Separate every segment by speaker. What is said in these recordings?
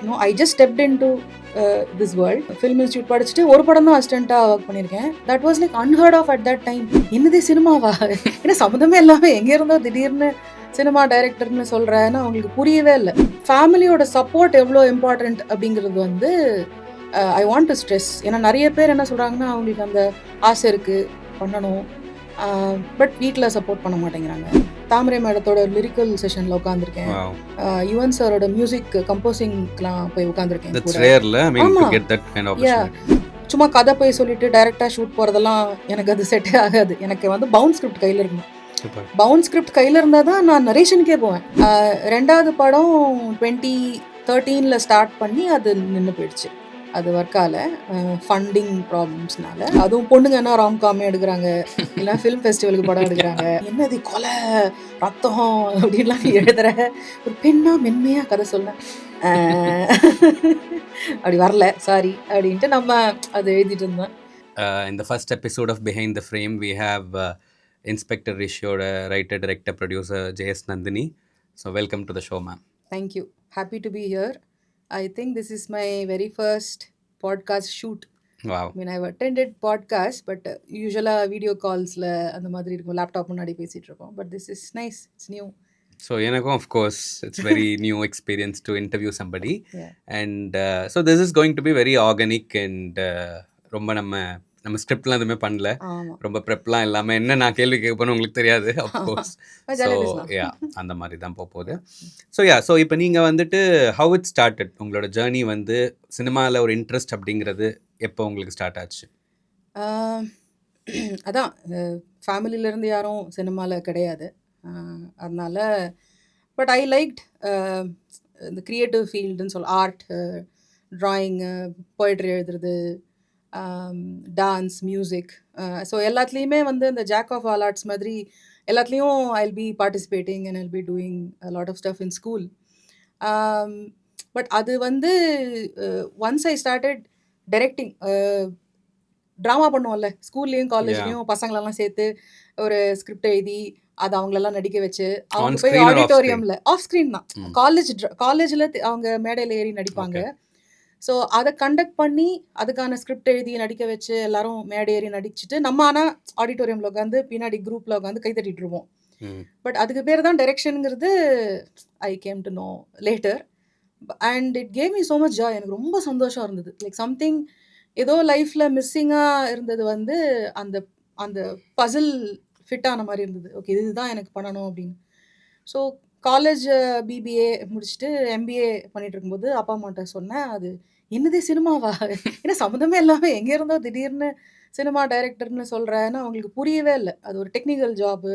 Speaker 1: No, I just stepped into this world. Film Institute படிச்சுட்டு ஒரு படம் தான் அசிஸ்டண்ட்டாக ஒர்க் பண்ணியிருக்கேன். That was like unheard of at that time. என்னது சினிமாவா? ஏன்னா சம்மந்தமே இல்லாமல் எங்கே இருந்தோ திடீர்னு சினிமா டைரக்டர்னு சொல்கிறேன்னு அவங்களுக்கு புரியவே இல்லை. ஃபேமிலியோட சப்போர்ட் எவ்வளோ இம்பார்ட்டண்ட் அப்படிங்கிறது வந்து ஐ வாண்ட் டு ஸ்ட்ரெஸ். ஏன்னா நிறைய பேர் என்ன சொல்கிறாங்கன்னா அவங்களுக்கு அந்த ஆசை இருக்குது பண்ணணும், பட் வீட்டில் சப்போர்ட் பண்ண மாட்டேங்கிறாங்க. தாமரை மேடத்தோட லிரிக்கல் செஷனில் உட்காந்துருக்கேன். யுவன் சாரோட மியூசிக் கம்போசிங்லாம் போய் உட்காந்துருக்கேன். சும்மா கதை போய் சொல்லிட்டு டைரக்டாக ஷூட் போகிறதெல்லாம் எனக்கு அது செட்டே ஆகாது. எனக்கு வந்து பவுன் ஸ்கிரிப்ட் கையில் இருக்கணும். பவுன் ஸ்கிரிப்ட் கையில் இருந்தால் தான் நான் நரேஷனுக்கே போவேன். ரெண்டாவது படம் 2013 ஸ்டார்ட் பண்ணி அது நின்று போயிடுச்சு. அது ஒர்க்கால ஃபண்டிங் ப்ராப்ளம்ஸ்னால. அதுவும் பொண்ணுங்கன்னா ராம்காமே எடுக்கிறாங்க, இல்லை ஃபிலிம் ஃபெஸ்டிவலுக்கு படம் எடுக்கிறாங்க. என்னது கொலை ரத்தம் அப்படின்லாம் எழுதுற ஒரு பெண்ணா மென்மையாக கதை சொல்ல அப்படி வரல, சாரி அப்படின்ட்டு நம்ம அதை எழுதிட்டு இருந்தோம்.
Speaker 2: இந்த first episode of behind the frame we have inspector ரிஷியோட writer, director, producer JS Nandhini. So welcome to the show ma'am.
Speaker 1: Thank you, happy to be here. I think this is my very first podcast shoot.
Speaker 2: Wow.
Speaker 1: I mean, I've attended podcasts, but usually video calls la and madri irukum, laptop munnadi pesittu irukom, but this is nice, it's new.
Speaker 2: So enakum of course it's very new experience to interview somebody.
Speaker 1: Yeah.
Speaker 2: And so this is going to be very organic and ரொம்ப நம்ம ஸ்கிரிப்ட்லாம் எதுவுமே பண்ணல, ரொம்ப ப்ரெப்லாம் இல்லாமல் என்ன நான் கேள்வி கேட்பேன்னு உங்களுக்கு தெரியாது அஃப்கோர்ஸ். ஸோ யா அந்த மாதிரி தான் போகுது. ஸோ இப்போ நீங்கள் வந்துட்டு ஹவு இட் ஸ்டார்டட், உங்களோட ஜேர்னி வந்து சினிமாவில் ஒரு இன்ட்ரெஸ்ட் அப்படிங்கிறது எப்போ உங்களுக்கு ஸ்டார்ட் ஆச்சு?
Speaker 1: அதான் ஃபேமிலியிலேருந்து யாரும் சினிமாவில் கிடையாது, அதனால பட் ஐ லைக்ட் இந்த க்ரியேட்டிவ் ஃபீல்டுன்னு சொல்ல, ஆர்ட், ட்ராயிங்கு, போய்ட்ரி எழுதுறது, டான்ஸ், மியூசிக், ஸோ எல்லாத்துலேயுமே வந்து இந்த ஜாக் ஆஃப் ஆல் ஆர்ட்ஸ் மாதிரி எல்லாத்துலேயும் I'll be participating and I'll be doing lot of stuff in school. But அது வந்து once I started directing, drama பண்ணுவோம்ல ஸ்கூல்லேயும் காலேஜ்லேயும் பசங்களெல்லாம் சேர்த்து ஒரு ஸ்கிரிப்ட் எழுதி அதை அவங்களெல்லாம் நடிக்க வச்சு அவங்க போய் ஆடிட்டோரியமில் ஆஃப் ஸ்க்ரீன் தான், காலேஜில் அவங்க மேடையில் ஏறி நடிப்பாங்க. ஸோ அதை கண்டக்ட் பண்ணி அதுக்கான ஸ்கிரிப்ட் எழுதி நடிக்க வச்சு எல்லாரும் மேடை ஏறி நடிச்சுட்டு நம்ம ஆனால் ஆடிட்டோரியமில் உட்காந்து பின்னாடி குரூப்பில் உட்காந்து கை தட்டிட்டு இருப்போம். பட் அதுக்கு பேர் தான் டைரக்ஷனுங்கிறது I came to know later. And it gave me so much joy. எனக்கு ரொம்ப சந்தோஷம் இருந்தது. லைக் சம்திங் ஏதோ லைஃப்பில் மிஸ்ஸிங்காக இருந்தது வந்து அந்த அந்த பசில் ஃபிட் ஆன மாதிரி இருந்தது. ஓகே இதுதான் எனக்கு பண்ணணும் அப்படின்னு. ஸோ காலேஜ் பிபிஏ முடிச்சுட்டு எம்பிஏ பண்ணிட்டு இருக்கும்போது அப்பா அம்மாட்ட சொன்னேன், அது என்னது சினிமாவா? ஏன்னா சம்மந்தமே இல்லாமல் எங்கே இருந்தோ திடீர்னு சினிமா டைரக்டர்னு சொல்கிறேன்னு அவங்களுக்கு புரியவே இல்லை. அது ஒரு டெக்னிக்கல் ஜாபு,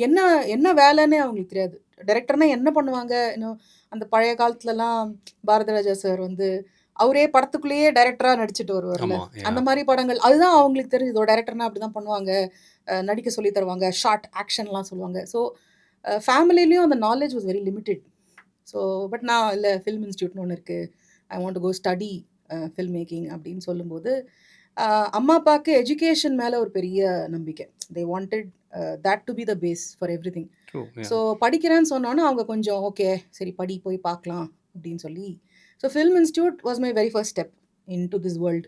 Speaker 1: என்ன என்ன வேலைன்னே அவங்களுக்கு தெரியாது. டைரக்டர்னா என்ன பண்ணுவாங்க? இன்னும் அந்த பழைய காலத்துலலாம் பாரதிராஜா சார் வந்து அவரே படத்துக்குள்ளேயே டைரக்டராக நடிச்சுட்டு வருவார்ல, அந்த மாதிரி படங்கள் அதுதான் அவங்களுக்கு தெரிஞ்சது. ஒரு டைரக்டர்னா அப்படி தான் பண்ணுவாங்க, நடிக்க சொல்லி தருவாங்க, ஷார்ட் ஆக்ஷன்லாம் சொல்லுவாங்க. ஸோ ஃபேமிலிலையும் அந்த knowledge was very limited. So but நான் இல்லை ஃபில்ம் இன்ஸ்டியூட்னு ஒன்று இருக்குது, I want to go study film making அப்படின்னு சொல்லும்போது அம்மா அப்பாவுக்கு எஜுகேஷன் மேலே ஒரு பெரிய நம்பிக்கை. They wanted that to be the base for everything. So படிக்கிறேன்னு சொன்னோன்னே அவங்க கொஞ்சம் ஓகே சரி படி போய் பார்க்கலாம் அப்படின்னு சொல்லி, so film institute was my very first step into this world.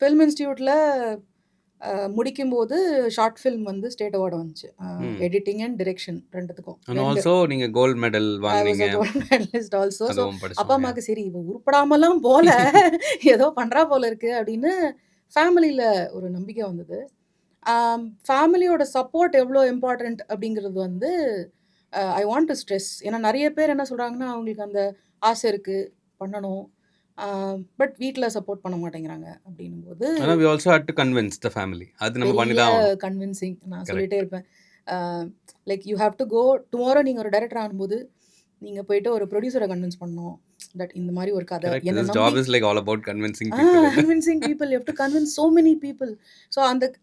Speaker 1: Film இன்ஸ்டியூட்டில் முடிக்கும்போது ஷார்ட் ஃபில்ம் வந்து ஸ்டேட் அவார்டு வந்துச்சு, எடிட்டிங் அண்ட் டிரெக்ஷன் ரெண்டுத்துக்கும்.
Speaker 2: ஆல்சோ நீங்க கோல்ட் மெடல் வாங்குனீங்க.
Speaker 1: Gold medalist also. ஸோ அப்பா அம்மாவுக்கு சரி இவ உருப்படாமலாம் போல ஏதோ பண்ணுறா போல இருக்கு அப்படின்னு ஃபேமிலியில் ஒரு நம்பிக்கை வந்தது. ஃபேமிலியோட சப்போர்ட் எவ்வளோ இம்பார்ட்டண்ட் அப்படிங்கிறது வந்து ஐ வாண்ட் டு ஸ்ட்ரெஸ். ஏன்னா நிறைய பேர் என்ன சொல்கிறாங்கன்னா அவங்களுக்கு அந்த ஆசை இருக்குது பண்ணணும், பட் வீட்டில் சப்போர்ட் பண்ண மாட்டேங்கிறாங்க அப்படின்னும் போது
Speaker 2: we also had to convince the family. அது நம்ம பண்ணி தான்
Speaker 1: கன்வின்சிங் நான் சொல்லிட்டே இருப்பேன். Like you have to go tomorrow. நீங்கள் ஒரு டைரக்டர் ஆகும்போது நீங்கள் போயிட்டு ஒரு ப்ரொடியூசரை கன்வின்ஸ் பண்ணணும் தட் இந்த மாதிரி ஒரு கதை.
Speaker 2: This job is like all about convincing
Speaker 1: people. You have to convince so many people. So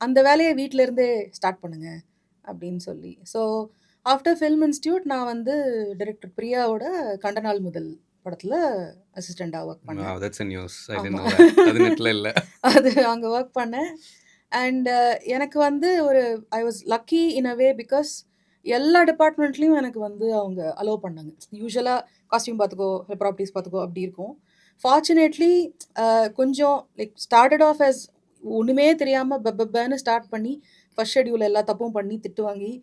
Speaker 1: அந்த வேலையை வீட்டில இருந்தே ஸ்டார்ட் பண்ணுங்க அப்படின்னு சொல்லி. ஸோ ஆஃப்டர் ஃபில்ம் இன்ஸ்டியூட் நான் வந்து டைரக்டர் பிரியாவோட கண்டநாள் முதல் படத்தில் அசிஸ்டண்ட்டாக ஒர்க் பண்ணேன்.
Speaker 2: Wow, that's a news. I didn't know that. அது நெட்ல இல்ல.
Speaker 1: அது அங்கே ஒர்க் பண்ணேன். அண்ட் எனக்கு வந்து ஒரு I was lucky in a way because எல்லா டிபார்ட்மெண்ட்லேயும் எனக்கு வந்து அவங்க அலோவ் பண்ணாங்க. யூசுவலாக காஸ்டியூம் பார்த்துக்கோ, இல்லை ப்ராப்பர்ட்டிஸ் பார்த்துக்கோ அப்படி இருக்கும். ஃபார்ச்சுனேட்லி கொஞ்சம் லைக் ஸ்டார்டட் ஆஃப் as ஒன்றுமே தெரியாமல் பெப்பன்னு ஸ்டார்ட் பண்ணி ஃபர்ஸ்ட் ஷெட்யூல் எல்லா தப்பும் பண்ணி திட்டு வாங்கி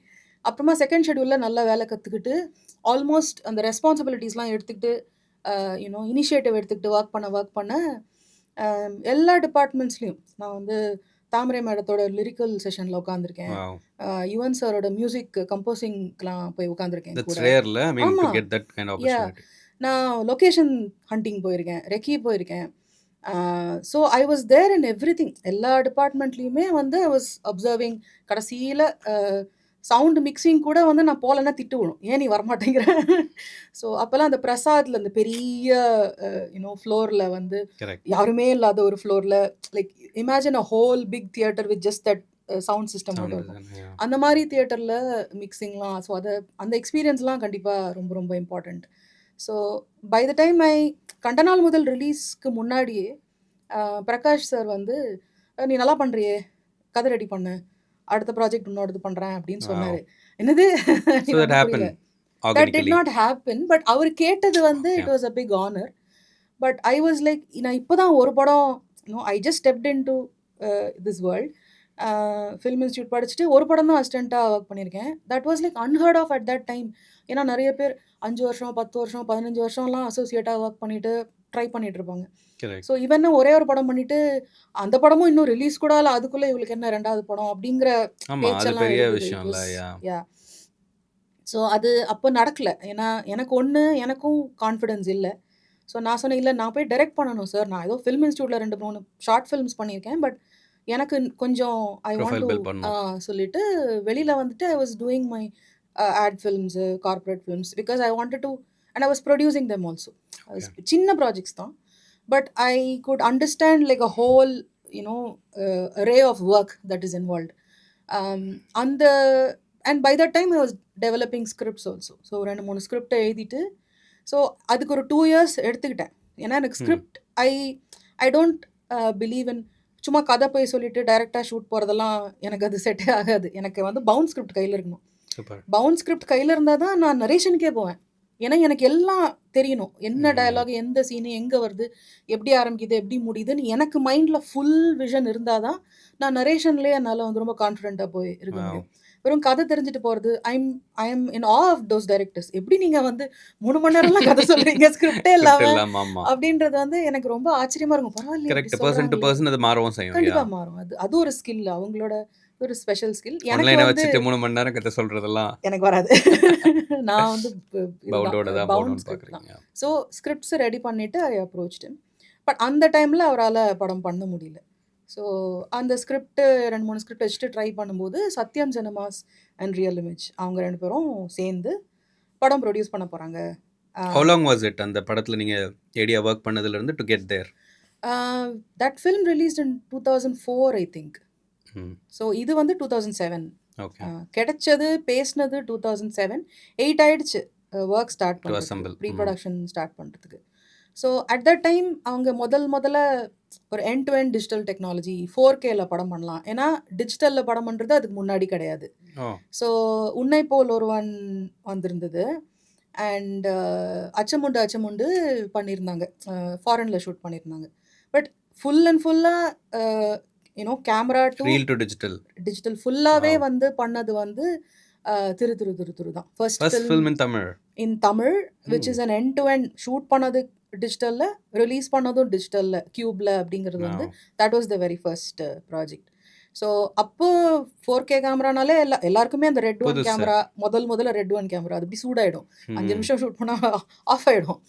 Speaker 1: அப்புறமா செகண்ட் ஷெட்யூலில் நல்லா வேலை கற்றுக்கிட்டு ஆல்மோஸ்ட் அந்த ரெஸ்பான்சிபிலிட்டிஸ்லாம் எடுத்துக்கிட்டு இனிஷியேட்டிவ் எடுத்துக்கிட்டு ஒர்க் பண்ண எல்லா டிபார்ட்மெண்ட்ஸ்லையும் நான் வந்து தாமரை மேடத்தோட லிரிக்கல் செஷனில் உட்காந்துருக்கேன்.
Speaker 2: Wow.
Speaker 1: யுவன் சாரோட மியூசிக் கம்போசிங்லாம் போய் உட்காந்துருக்கேன்
Speaker 2: That's
Speaker 1: கூட.
Speaker 2: rare, I mean, to
Speaker 1: ஆமா.
Speaker 2: get that kind of
Speaker 1: yeah
Speaker 2: opportunity.
Speaker 1: நான் லொக்கேஷன் ஹண்டிங் போயிருக்கேன், ரெக்கி போயிருக்கேன். So I was there in everything. எல்லா டிபார்ட்மெண்ட்லேயுமே வந்து ஐ வாஸ் அப்சர்விங். கடைசியில் சவுண்டு மிக்சிங் கூட வந்து நான் போகலன்னா திட்டு விழும், ஏன் நீ வரமாட்டேங்கிற. ஸோ அப்போல்லாம் அந்த பிரசாத்தில் அந்த பெரிய ஃப்ளோரில் வந்து
Speaker 2: Correct.
Speaker 1: யாருமே இல்லாத ஒரு ஃப்ளோரில் like imagine a whole big theatre with just that sound system
Speaker 2: Sound
Speaker 1: மட்டும் இருக்கும்.
Speaker 2: design, yeah.
Speaker 1: அந்த மாதிரி தியேட்டரில் மிக்சிங்லாம், ஸோ அந்த எக்ஸ்பீரியன்ஸ்லாம் கண்டிப்பாக ரொம்ப ரொம்ப important. So by the time கண்ட நாள் முதல் ரிலீஸ்க்கு முன்னாடியே பிரகாஷ் சார் வந்து நீ நல்லா பண்ணுறியே, கதை ரெடி பண்ணு, அடுத்த ப்ராஜெக்ட் இன்னொரு பண்ணுறேன் அப்படின்னு
Speaker 2: Wow.
Speaker 1: சொன்னார். என்னது?
Speaker 2: So that happened
Speaker 1: that did
Speaker 2: organically.
Speaker 1: Not happen. But அவர் கேட்டது வந்து
Speaker 2: Okay.
Speaker 1: It was a big honour. But I was like, நான் இப்போ தான் ஒரு படம் I just stepped into this world. Film institute படிச்சுட்டு ஒரு படம் தான் அசிஸ்டண்ட்டாக ஒர்க் பண்ணியிருக்கேன். That was like unheard of at that time. ஏன்னா நிறைய பேர் 5 வருஷம் 10 வருஷம் 15 வருஷம்லாம் அசோசியேட்டாக ஒர்க் பண்ணிட்டு ட்ரை பண்ணிட்டு இருப்பாங்க.
Speaker 2: Correct.
Speaker 1: ஸோ இவன் ஒரே ஒரு படம் பண்ணிட்டு அந்த படமும் இன்னும் ரிலீஸ் கூட இல்லை, அதுக்குள்ளே இவளுக்கு என்ன ரெண்டாவது படம் அப்படிங்கிற
Speaker 2: ஆமா, அது
Speaker 1: பேச்செல்லாம்
Speaker 2: பெரிய
Speaker 1: இருந்தது.
Speaker 2: விஷயம் இல்ல. Yeah.
Speaker 1: யா ஸோ அது அப்போ நடக்கல. ஏன்னா எனக்கும் கான்ஃபிடென்ஸ் இல்லை. ஸோ நான் சொன்னேன், இல்லை நான் போய் டைரக்ட் பண்ணணும் சார், நான் ஏதோ ஃபில்ம் இன்ஸ்டியூட்டில் 2-3 ஷார்ட் ஃபில்ம்ஸ் பண்ணியிருக்கேன், பட் எனக்கு கொஞ்சம் I want
Speaker 2: Profile
Speaker 1: to
Speaker 2: build பண்ணணும்.
Speaker 1: சொல்லிட்டு வெளியில் வந்துட்டு I was doing my ad films, corporate films, because I wanted to and I was producing them also. சின்ன ப்ராஜெக்ட்ஸ் தான், but I could understand like a whole array of work that is involved. அந்த and by that time I was developing scripts also. So 2-3 ஸ்கிரிப்டை எழுதிட்டு, so அதுக்கு ஒரு 2 years எடுத்துக்கிட்டேன். ஏன்னா எனக்கு script I don't believe in சும்மா கதை போய் சொல்லிட்டு டைரெக்டாக ஷூட் போகிறதெல்லாம் எனக்கு அது செட்டே ஆகாது. எனக்கு வந்து பவுண்ட் ஸ்கிரிப்ட் கையில் இருக்கணும்.
Speaker 2: Super.
Speaker 1: பவுண்ட் ஸ்கிரிப்ட் கையில் இருந்தால் தான் நான் நரேஷனுக்கே போவேன். ஏன்னா எனக்கு எல்லாம் தெரியணும், என்ன டயலாக், எந்த சீனு எங்கே வருது, எப்படி ஆரம்பிக்குது, எப்படி முடியுதுன்னு எனக்கு மைண்டில் ஃபுல் விஷன் இருந்தால் தான் நான் நரேஷன்லேயே என்னால் வந்து ரொம்ப கான்ஃபிடென்ட்டாக போய் இருக்க
Speaker 2: Wow.
Speaker 1: முடியும். வெறும் கதை தெரிஞ்சுட்டு போகிறது, I am in awe of those directors. எப்படி நீங்கள் வந்து 3 மணி நேரம்லாம் கதை சொல்கிறீங்க ஸ்கிரிப்டே
Speaker 2: Script
Speaker 1: இல்லாமல்
Speaker 2: இல்லாம, ஆமா.
Speaker 1: அப்படின்றது வந்து எனக்கு ரொம்ப ஆச்சரியமாக இருக்கும். பரவாயில்லையே
Speaker 2: கரெக்ட்.
Speaker 1: இப்படி
Speaker 2: பர்சன் டு
Speaker 1: சொல்கிறாங்களே.
Speaker 2: பர்சன் அது மாறவும் செய்யும்.
Speaker 1: கண்டிப்பாக மாறும். அது ஒரு ஸ்கில், அவங்களோட ஒரு ஸ்பெஷல் ஸ்கில். எனக்கு
Speaker 2: ஆன்லைனை
Speaker 1: வந்து
Speaker 2: வச்சுட்டு 3 மணி நேரம் கதை சொல்றதெல்லாம்
Speaker 1: எனக்கு வராது. நான் வந்து
Speaker 2: பவுண்டோட தான்
Speaker 1: பவுண்ட்
Speaker 2: போகணும்னு
Speaker 1: ஸ்கிரிப்ட் தான்.
Speaker 2: பார்க்குறீங்க.
Speaker 1: ஸோ ஸ்கிரிப்ட்ஸ் ரெடி பண்ணிவிட்டு ஐ அப்ரோச்ட் ஹிம். பட் அந்த டைமில் அவரால் படம் பண்ண முடியல. ஸோ அந்த ஸ்கிரிப்ட் 2-3 ஸ்கிரிப்ட் வச்சுட்டு ட்ரை பண்ணும்போது சத்யம் சினிமாஸ் அண்ட் ரியல் இமேஜ் அவங்க 2 பேரும் சேர்ந்து படம் ப்ரொடியூஸ் பண்ண போகிறாங்க.
Speaker 2: How long was it அந்த படத்துல நீங்க ஏடியா ஒர்க் பண்ணதுல இருந்து to get there?
Speaker 1: That film released in 2004 I think. So இது வந்து 2007.
Speaker 2: ஓகே.
Speaker 1: கிடைச்சது பேசினது 2007. 8 ஆயிடுச்சு ஒர்க் ஸ்டார்ட்
Speaker 2: To assemble.
Speaker 1: பண்ணுறதுக்கு, ப்ரீ ப்ரொடக்ஷன் ஸ்டார்ட் பண்ணுறதுக்கு. ஸோ அட் தட் டைம் அவங்க முதல்ல ஒரு end to end digital technology 4Kல படம் பண்ணலாம். ஏன்னா டிஜிட்டலில் படம் பண்ணுறது அதுக்கு முன்னாடி கிடையாது.
Speaker 2: ஓ.
Speaker 1: ஸோ உன்னை போல் ஒருவன் வந்திருந்தது அண்ட் அச்சமுண்டு பண்ணியிருந்தாங்க, ஃபாரினில் ஷூட் பண்ணியிருந்தாங்க. பட் ஃபுல் அண்ட் ஃபுல்லாக camera to
Speaker 2: reel to digital.
Speaker 1: Digital ஃபுல்லாகவே
Speaker 2: Wow.
Speaker 1: வந்து பண்ணது வந்து திரு தான்
Speaker 2: first
Speaker 1: first
Speaker 2: film in Tamil.
Speaker 1: In Tamil, which is an end to end. Shoot பண்ணது டிஜிட்டலில், ரிலீஸ் பண்ணதும் டிஜிட்டலில் கியூப்ல அப்படிங்கிறது வந்து that was the very first project. So அப்போ 4K கேமரானாலே எல்லாருக்குமே அந்த ரெட் ஒன்
Speaker 2: புதுசு.
Speaker 1: கேமரா, முதல்ல ரெட் ஒன் கேமரா, அது அப்படி சூடாயிடும். 5 நிமிஷம் ஷூட் பண்ணால் ஆஃப் ஆகிடும்.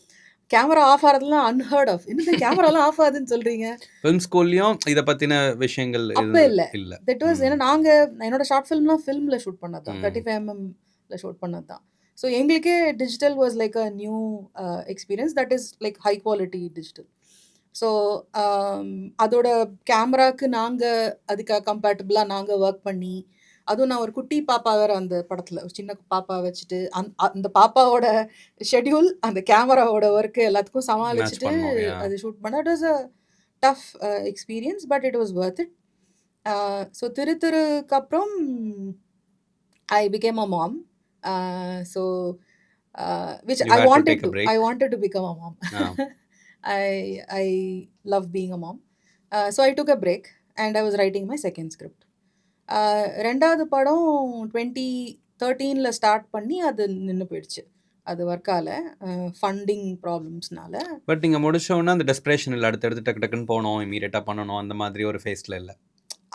Speaker 1: கேமரா ஆஃப் ஆகிறதுலாம் அன்ஹர்ட் ஆஃப். என்னது கேமராலாம் ஆஃப் ஆகுதுன்னு சொல்கிறீங்க?
Speaker 2: ஃபிலிம் ஸ்கூல்லையும் இதை பற்றின விஷயங்கள்
Speaker 1: அப்போ இல்லை.
Speaker 2: இல்லை.
Speaker 1: தட் வாஸ் ஏன்னா என்னோட ஷார்ட் ஃபிலிம்லாம் ஃபிலிமில் ஷூட் பண்ணது தான், 35mm ஷூட் பண்ணது தான். ஸோ எங்களுக்கே digital was like a new experience, that is like high quality digital. So அதோட கேமராக்கு அதுக்கு கம்பேட்டபிளாக நாங்கள் ஒர்க் பண்ணி, அதுவும் நான் ஒரு குட்டி பாப்பா வேறு அந்த படத்தில், ஒரு சின்ன பாப்பா வச்சுட்டு அந்த பாப்பாவோட ஷெட்யூல், அந்த கேமராவோட ஒர்க்கு எல்லாத்துக்கும் சமாளிச்சுட்டு
Speaker 2: பண்ணோம், yeah.
Speaker 1: அது ஷூட் பண்ண it was a tough experience, but it was worth it. So திருத்துக்கு அப்புறம் I became a mom. So which
Speaker 2: You
Speaker 1: I
Speaker 2: had to
Speaker 1: wanted
Speaker 2: take a
Speaker 1: to.
Speaker 2: break.
Speaker 1: I wanted to become a mom.
Speaker 2: Ah,
Speaker 1: I love being a mom. So I took a break and I was writing my second script. ரெண்டாவது படம் 2013ல start பண்ணி அது நின்னு போயிடுச்சு. அது work ஆகல. Funding ப்ராப்ளம்ஸ்னால.
Speaker 2: But நீங்க முடிச்ச உடனே அந்த டெஸ்பரேஷன் இல்ல. அடுத்து டக்கு டக்குன்னு போணும், இம்மீடியட்டா பண்ணணும் அந்த மாதிரி ஒரு ஃபேஸ்ல இல்ல.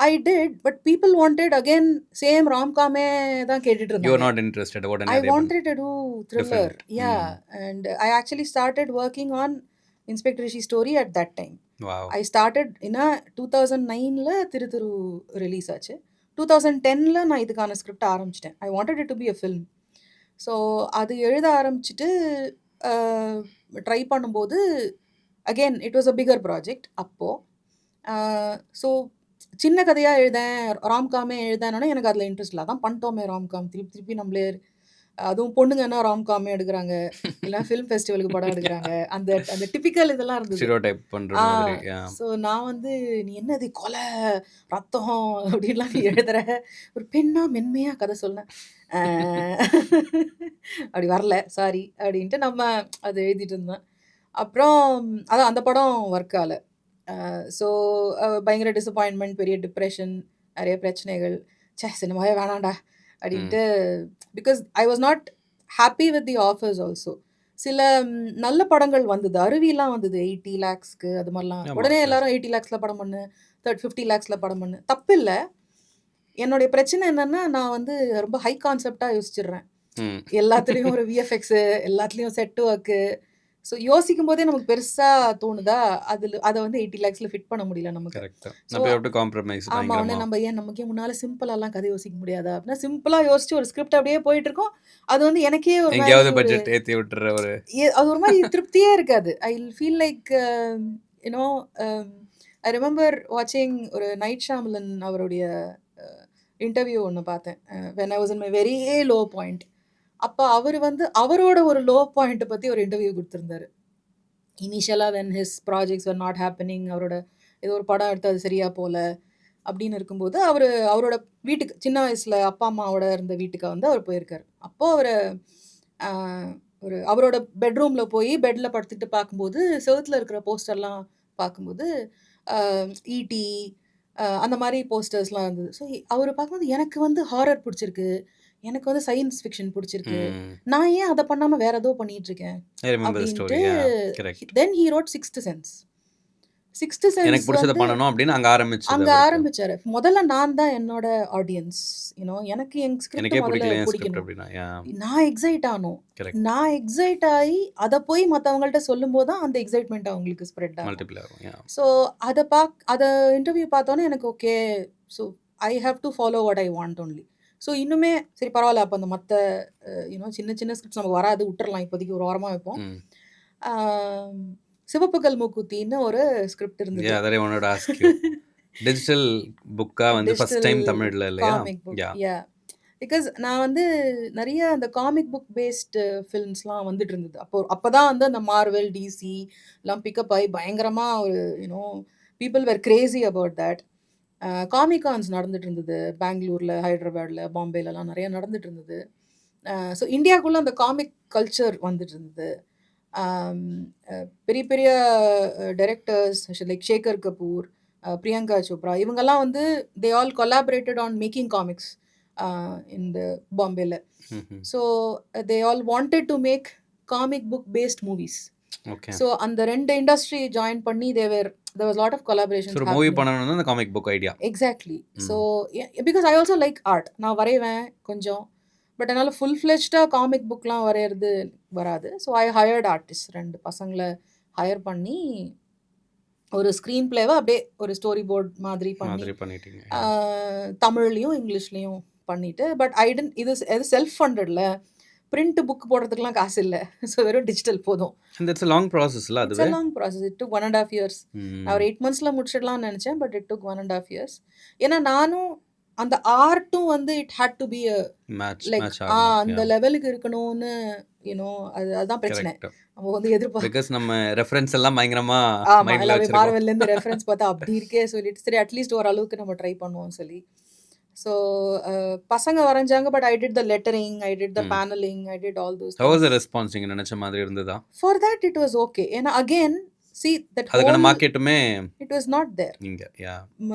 Speaker 1: I did, but people wanted again same rom-com தான் கேட்டுட்டு
Speaker 2: You were
Speaker 1: இருந்தாங்க.
Speaker 2: not interested. உடனே
Speaker 1: I
Speaker 2: அதே பண்ணு.
Speaker 1: wanted to do thriller.
Speaker 2: Different.
Speaker 1: Yeah, and I actually started working on Inspector Rishi story at that time.
Speaker 2: Wow.
Speaker 1: I started in 2009ல Thiru release ஆச்சு. 2010ல நான் இதுக்கான ஸ்கிரிப்ட் ஆரம்பிச்சிட்டேன். I wanted it to be a film. So அது எழுத ஆரம்பிச்சுட்டு try பண்ணும்போது again it was a bigger project அப்போது. ஸோ சின்ன கதையாக எழுதேன், ராம்காமே எழுதேன்னா எனக்கு அதில் இன்ட்ரெஸ்ட் இல்லை. அதான் பண்ணிட்டோமே ராம்காம், திருப்பி திருப்பி நம்மளே அதுவும் பொண்ணுங்கன்னா ராம்காமே எடுக்கிறாங்க, இல்லை ஃபிலிம் ஃபெஸ்டிவலுக்கு படம் எடுக்கிறாங்க, அந்த அந்த டிபிக்கல் இதெல்லாம் இருந்தது.
Speaker 2: ஸ்டீரியோடைப் பண்ற மாதிரி.
Speaker 1: ஸோ நான் வந்து நீ என்னது கொலை ரத்தம் அப்படின்லாம் நீ எழுதுற, ஒரு பெண்ணா மென்மையாக கதை சொன்னேன், அப்படி வரல சாரி அப்படின்ட்டு நம்ம அது எழுதிட்டு இருந்தேன். அப்புறம் அதான் அந்த படம் ஒர்க் ஆகல. ஸோ பயங்கர டிசப்பாயின்மெண்ட், பெரிய டிப்ரெஷன், நிறைய பிரச்சனைகள். சினிமாவே வேணாண்டா அப்படின்ட்டு. Because I was not happy with the offers also. சில நல்ல படங்கள் வந்தது, அருவிலாம் வந்தது 80 lakhsக்கு, அது மாதிரிலாம். உடனே எல்லாரும் 80 lakhsல படம் பண்ணு, 50 lakhsல படம் பண்ணு, தப்பு இல்லை. என்னுடைய பிரச்சனை என்னன்னா, நான் வந்து ரொம்ப ஹை கான்செப்டாக யோசிச்சிடுறேன். எல்லாத்துலேயும் ஒரு விஎஃப்எக்ஸு, எல்லாத்துலேயும் செட் ஒர்க்கு. ஸோ யோசிக்கும் போதே நமக்கு பெருசாக தோணுதா, அதை வந்து 80 lakhsல ஃபிட் பண்ண முடியல நமக்கு. ஆமாம், உடனே நமக்கே முன்னால் சிம்பிளாலாம் கதை யோசிக்க முடியாதா அப்படின்னா, சிம்பிளாக யோசிச்சு ஒரு ஸ்கிரிப்ட் அப்படியே போயிட்டு இருக்கோம். அது வந்து எனக்கே ஒரு
Speaker 2: பட்ஜெட் ஏற்றி விட்டுற ஒரு
Speaker 1: அது ஒரு மாதிரி திருப்தியே இருக்காது. I feel like you know I remember வாட்சிங் ஒரு நைட் ஷாமலன் அவருடைய இன்டர்வியூ ஒன்று பார்த்தேன். When I was in my very low point. அப்போ அவர் வந்து அவரோட ஒரு லோ பாயிண்ட்டை பற்றி ஒரு இன்டர்வியூ கொடுத்துருந்தாரு. இனிஷியலாக when his projects were not happening, அவரோட ஏதோ ஒரு படம் எடுத்து அது சரியாக போகல அப்படின்னு இருக்கும்போது, அவரோட வீட்டுக்கு சின்ன வயசில் அப்பா அம்மாவோட இருந்த வீட்டுக்கு வந்து அவர் போயிருக்கார். அப்போது அவர் ஒரு அவரோட பெட்ரூமில் போய் பெட்டில் படுத்துட்டு பார்க்கும்போது, செவுத்தில் இருக்கிற போஸ்டர்லாம் பார்க்கும்போது ஈடி அந்த மாதிரி போஸ்டர்ஸ்லாம் இருந்தது. ஸோ அவர் பார்க்கும்போது எனக்கு வந்து ஹாரர் பிடிச்சிருக்கு, எனக்கு வந்து சயின்ஸ் ஃபிக்ஷன் பிடிச்சிருக்கு, நான் ஏன் அதை பண்ணாமல் வேற ஏதோ பண்ணிட்டு இருக்கேன் அப்படின்ட்டு. தென் ஹீ ரோட் சிக்ஸ்த் சென்ஸ்.
Speaker 2: எனக்கு பிடிச்சத பண்ணணும் அப்படின்னு அங்க
Speaker 1: ஆரம்பிச்சாரு. முதல்ல நான் தான் என்னோட ஆடியன்ஸ், எனக்கு என் ஸ்கிரிப்ட் முதல்ல பிடிக்கணும். நான் எக்ஸைட் ஆனோம். நான் எக்ஸைட் ஆகி அதை போய் மற்றவங்கள்ட்ட சொல்லும் போது தான் அந்த எக்ஸைட்மெண்ட் அவங்களுக்கு ஸ்ப்ரெட் ஆகும். ஸோ அதை இன்டர்வியூ பார்த்தோன்னே எனக்கு okay, so I have to follow what I want only. So இன்னுமே சரி பரவாயில்ல, அப்போ அந்த மற்ற சின்ன சின்ன ஸ்கிரிப்ட்ஸ் நமக்கு வராது, விட்டுறலாம், இப்போதைக்கு ஒரு வாரமாக வைப்போம். சிவப்புகள் மூக்குத்தின்னு ஒரு ஸ்கிரிப்ட் இருந்தது.
Speaker 2: டிஜிட்டல் புக்கா வந்து ஃபர்ஸ்ட் டைம் தமிழ்ல இல்லையா?
Speaker 1: Comic book. யா, பிகாஸ் நான் வந்து நிறைய அந்த காமிக் புக் பேஸ்டு ஃபில்ம்ஸ்லாம் வந்துட்டு இருந்தது. அப்போதான் வந்து அந்த மார்வெல், டிசி எல்லாம் பிக்கப் ஆகி பயங்கரமாக ஒரு people were crazy about that. Comic Cons நடந்துட்டு இருந்தது பெங்களூரில், ஹைதராபாடில், பாம்பேலலாம் நிறைய நடந்துட்டு இருந்தது. ஸோ இந்தியாவுக்குள்ளே அந்த காமிக் கல்ச்சர் வந்துட்டு இருந்தது. பெரிய பெரிய டைரக்டர்ஸ் லைக் சேகர் கபூர், பிரியங்கா சோப்ரா, இவங்கெல்லாம் வந்து they all collaborated on making comics in the பாம்பேல. So they all wanted to make comic book based movies. So அந்த ரெண்டு இண்டஸ்ட்ரி ஜாயின் பண்ணி there was a lot of collaborations
Speaker 2: ஒரு மூவி பண்ணனும்னா அந்த comic book idea.
Speaker 1: Exactly. So because I also like art, நான் வரைவேன் கொஞ்சம், பட் என்னால் ஃபுல் ஃப்ளெஜ்டாக காமிக் புக்லாம் வரைகிறது வராது. ஸோ ஐ ஹயர்ட் ஆர்டிஸ்ட், 2 பசங்களை ஹயர் பண்ணி ஒரு ஸ்க்ரீன் பிளேவை அப்படியே ஒரு ஸ்டோரி போர்ட் மாதிரி
Speaker 2: பண்ணிட்டீங்க.
Speaker 1: தமிழ்லையும் இங்கிலீஷ்லேயும் பண்ணிட்டு. பட் இது செல்ஃப் ஃபண்டட்ல, பிரிண்ட் புக் போடுறதுக்குலாம் காசு இல்லை. ஸோ வெறும் டிஜிட்டல் போதும்.
Speaker 2: லாங் ப்ராசஸ்ல, அது
Speaker 1: long process. It took 1.5 years. நான் ஒரு 8 monthsல முடிச்சிடலாம்னு நினச்சேன், பட் இட் டுக் 1.5 years. ஏன்னா நானும் அந்த ஆர்ட்டும் வந்து it had to be like அந்த லெவலுக்கு இருக்கணும்னு அதுதான் பிரச்சனை. நம்ம வந்து
Speaker 2: எதிர்பார்க்க நம்ம ரெஃபரன்ஸ் எல்லாம் பயங்கரமா
Speaker 1: எல்லாமே மார்வெல்ல இருந்து ரெஃபரன்ஸ் பார்த்தா அப்படி இருக்கே சொல்லிட்டு சரி அட்லீஸ்ட் ஓரளவுக்கு நம்ம ட்ரை பண்ணுவோம் சொல்லி. ஸோ பசங்க வரைஞ்சாங்க. But I did the lettering, I did the
Speaker 2: hmm.
Speaker 1: Panelling, I did all those
Speaker 2: how was the
Speaker 1: things.
Speaker 2: Response? நீங்க நினைச்ச மாதிரி இருந்ததா?
Speaker 1: For that it was okay. ஏன்னா அகெயின் see that
Speaker 2: அதுக்கான
Speaker 1: whole
Speaker 2: மார்க்கெட்டுமே
Speaker 1: it was not there.
Speaker 2: இங்க. யா.
Speaker 1: ம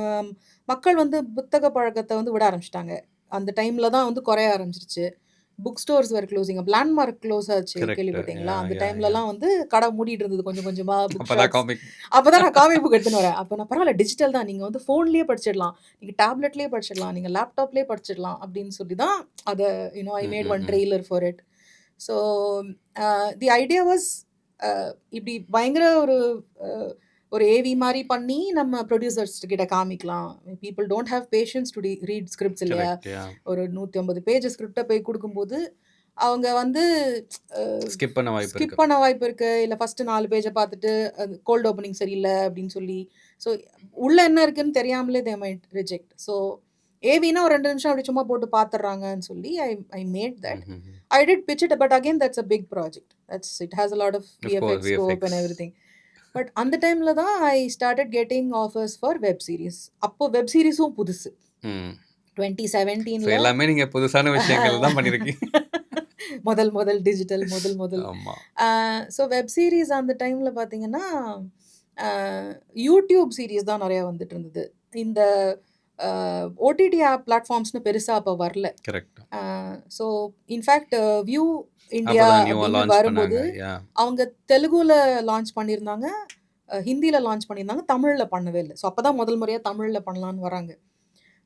Speaker 1: மக்கள் வந்து புத்தக பழக்கத்த வந்து விட ஆரம்பிச்சுட்டாங்க. அந்த டைம்ல தான் வந்து குறைய ஆரம்பிச்சுருச்சு. புக் ஸ்டோர்ஸ் வேர் க்ளோசிங். லேண்ட்மார்க் க்ளோஸ் ஆச்சு
Speaker 2: கரெக்ட்.
Speaker 1: கேள்விப்பட்டீங்களா?
Speaker 2: யா,
Speaker 1: அந்த
Speaker 2: யா, யா.
Speaker 1: டைம்லலாம் வந்து கடை மூடிட்டு இருந்தது கொஞ்சம் கொஞ்சமா புக்
Speaker 2: அப்பதான்
Speaker 1: ஷாப்ஸ்.
Speaker 2: காமிக்.
Speaker 1: அப்பதான் நான் காமிக் புக் எடுத்துன்னு வரேன். அப்ப நான் பரவால்ல டிஜிட்டல் தான். நீங்க வந்து ஃபோன்லயே படிச்சிடலாம். நீங்க டேப்லெட்லயே படிச்சிடலாம். நீங்க லேப்டாப்லயே படிச்சிடலாம் அப்படின்னு சொல்லி தான் அத I made one trailer for it. So the idea was இப்படி பயங்கர ஒரு ஏவி மாரி பண்ணி நம்ம ப்ரொடியூசர்ஸ் கிட்ட காமிக்கலாம். People don't have patience to read scripts இல்லையா?
Speaker 2: கரெக்ட். யா.
Speaker 1: ஒரு 150 பேஜ் ஸ்கிரிப்ட போய் குடுக்கும்போது, அவங்க வந்து
Speaker 2: ஸ்கிப் பண்ண வாய்ப்பு
Speaker 1: ஸ்கிப்
Speaker 2: இருக்கு.
Speaker 1: பண்ண வாய்ப்பு இருக்கு. இல்ல ஃபர்ஸ்ட் 4 பேஜ பார்த்துட்டு அது கோல்ட் ஓப்பனிங் சரியில்ல அப்படின்னு சொல்லி, ஸோ உள்ள என்ன இருக்குன்னு தெரியாமலே தே மைட் ரிஜெக்ட். ஸோ ஏவினா ஒரு 2 நிமிஷம் அப்படி சும்மா போட்டு பார்த்துடுறாங்கன்னு சொல்லி I made that. I did pitch it but again that's a big project. It has a lot of
Speaker 2: Of course,
Speaker 1: VFX scope and
Speaker 2: VFX.
Speaker 1: Everything. But அந்த டைம்ல தான் I started getting offers for web series. அப்போ web சீரிஸும் புதுசு.
Speaker 2: ம். So
Speaker 1: 2017ல
Speaker 2: எல்லாமே நீங்க புதுசான விஷயங்கள் தான் பண்ணியிருக்கீங்க.
Speaker 1: முதல் டிஜிட்டல் முதல்.
Speaker 2: ஆமா.
Speaker 1: ஸோ வெப் சீரிஸ் அந்த டைம்ல பார்த்தீங்கன்னா, யூடியூப் சீரிஸ் தான் நெறைய வந்துட்டு இருந்தது. இந்த ஓடிடி ஆப் பிளாட்ஃபார்ம்ஸ்னு பெருசா அப்ப வரல.
Speaker 2: Correct.
Speaker 1: So in fact view India
Speaker 2: அப்பதான் நியூவா
Speaker 1: அப்படின்னு
Speaker 2: லான்ச்
Speaker 1: வரும்போது,
Speaker 2: பண்ணாங்க. யா.
Speaker 1: அவங்க தெலுங்குல லான்ச் பண்ணியிருந்தாங்க. ஹிந்தியில லான்ச் பண்ணியிருந்தாங்க. தமிழ்ல பண்ணவே இல்ல. ஸோ அப்பதான் முதல் முறையா தமிழ்ல பண்ணலான்னு வராங்க.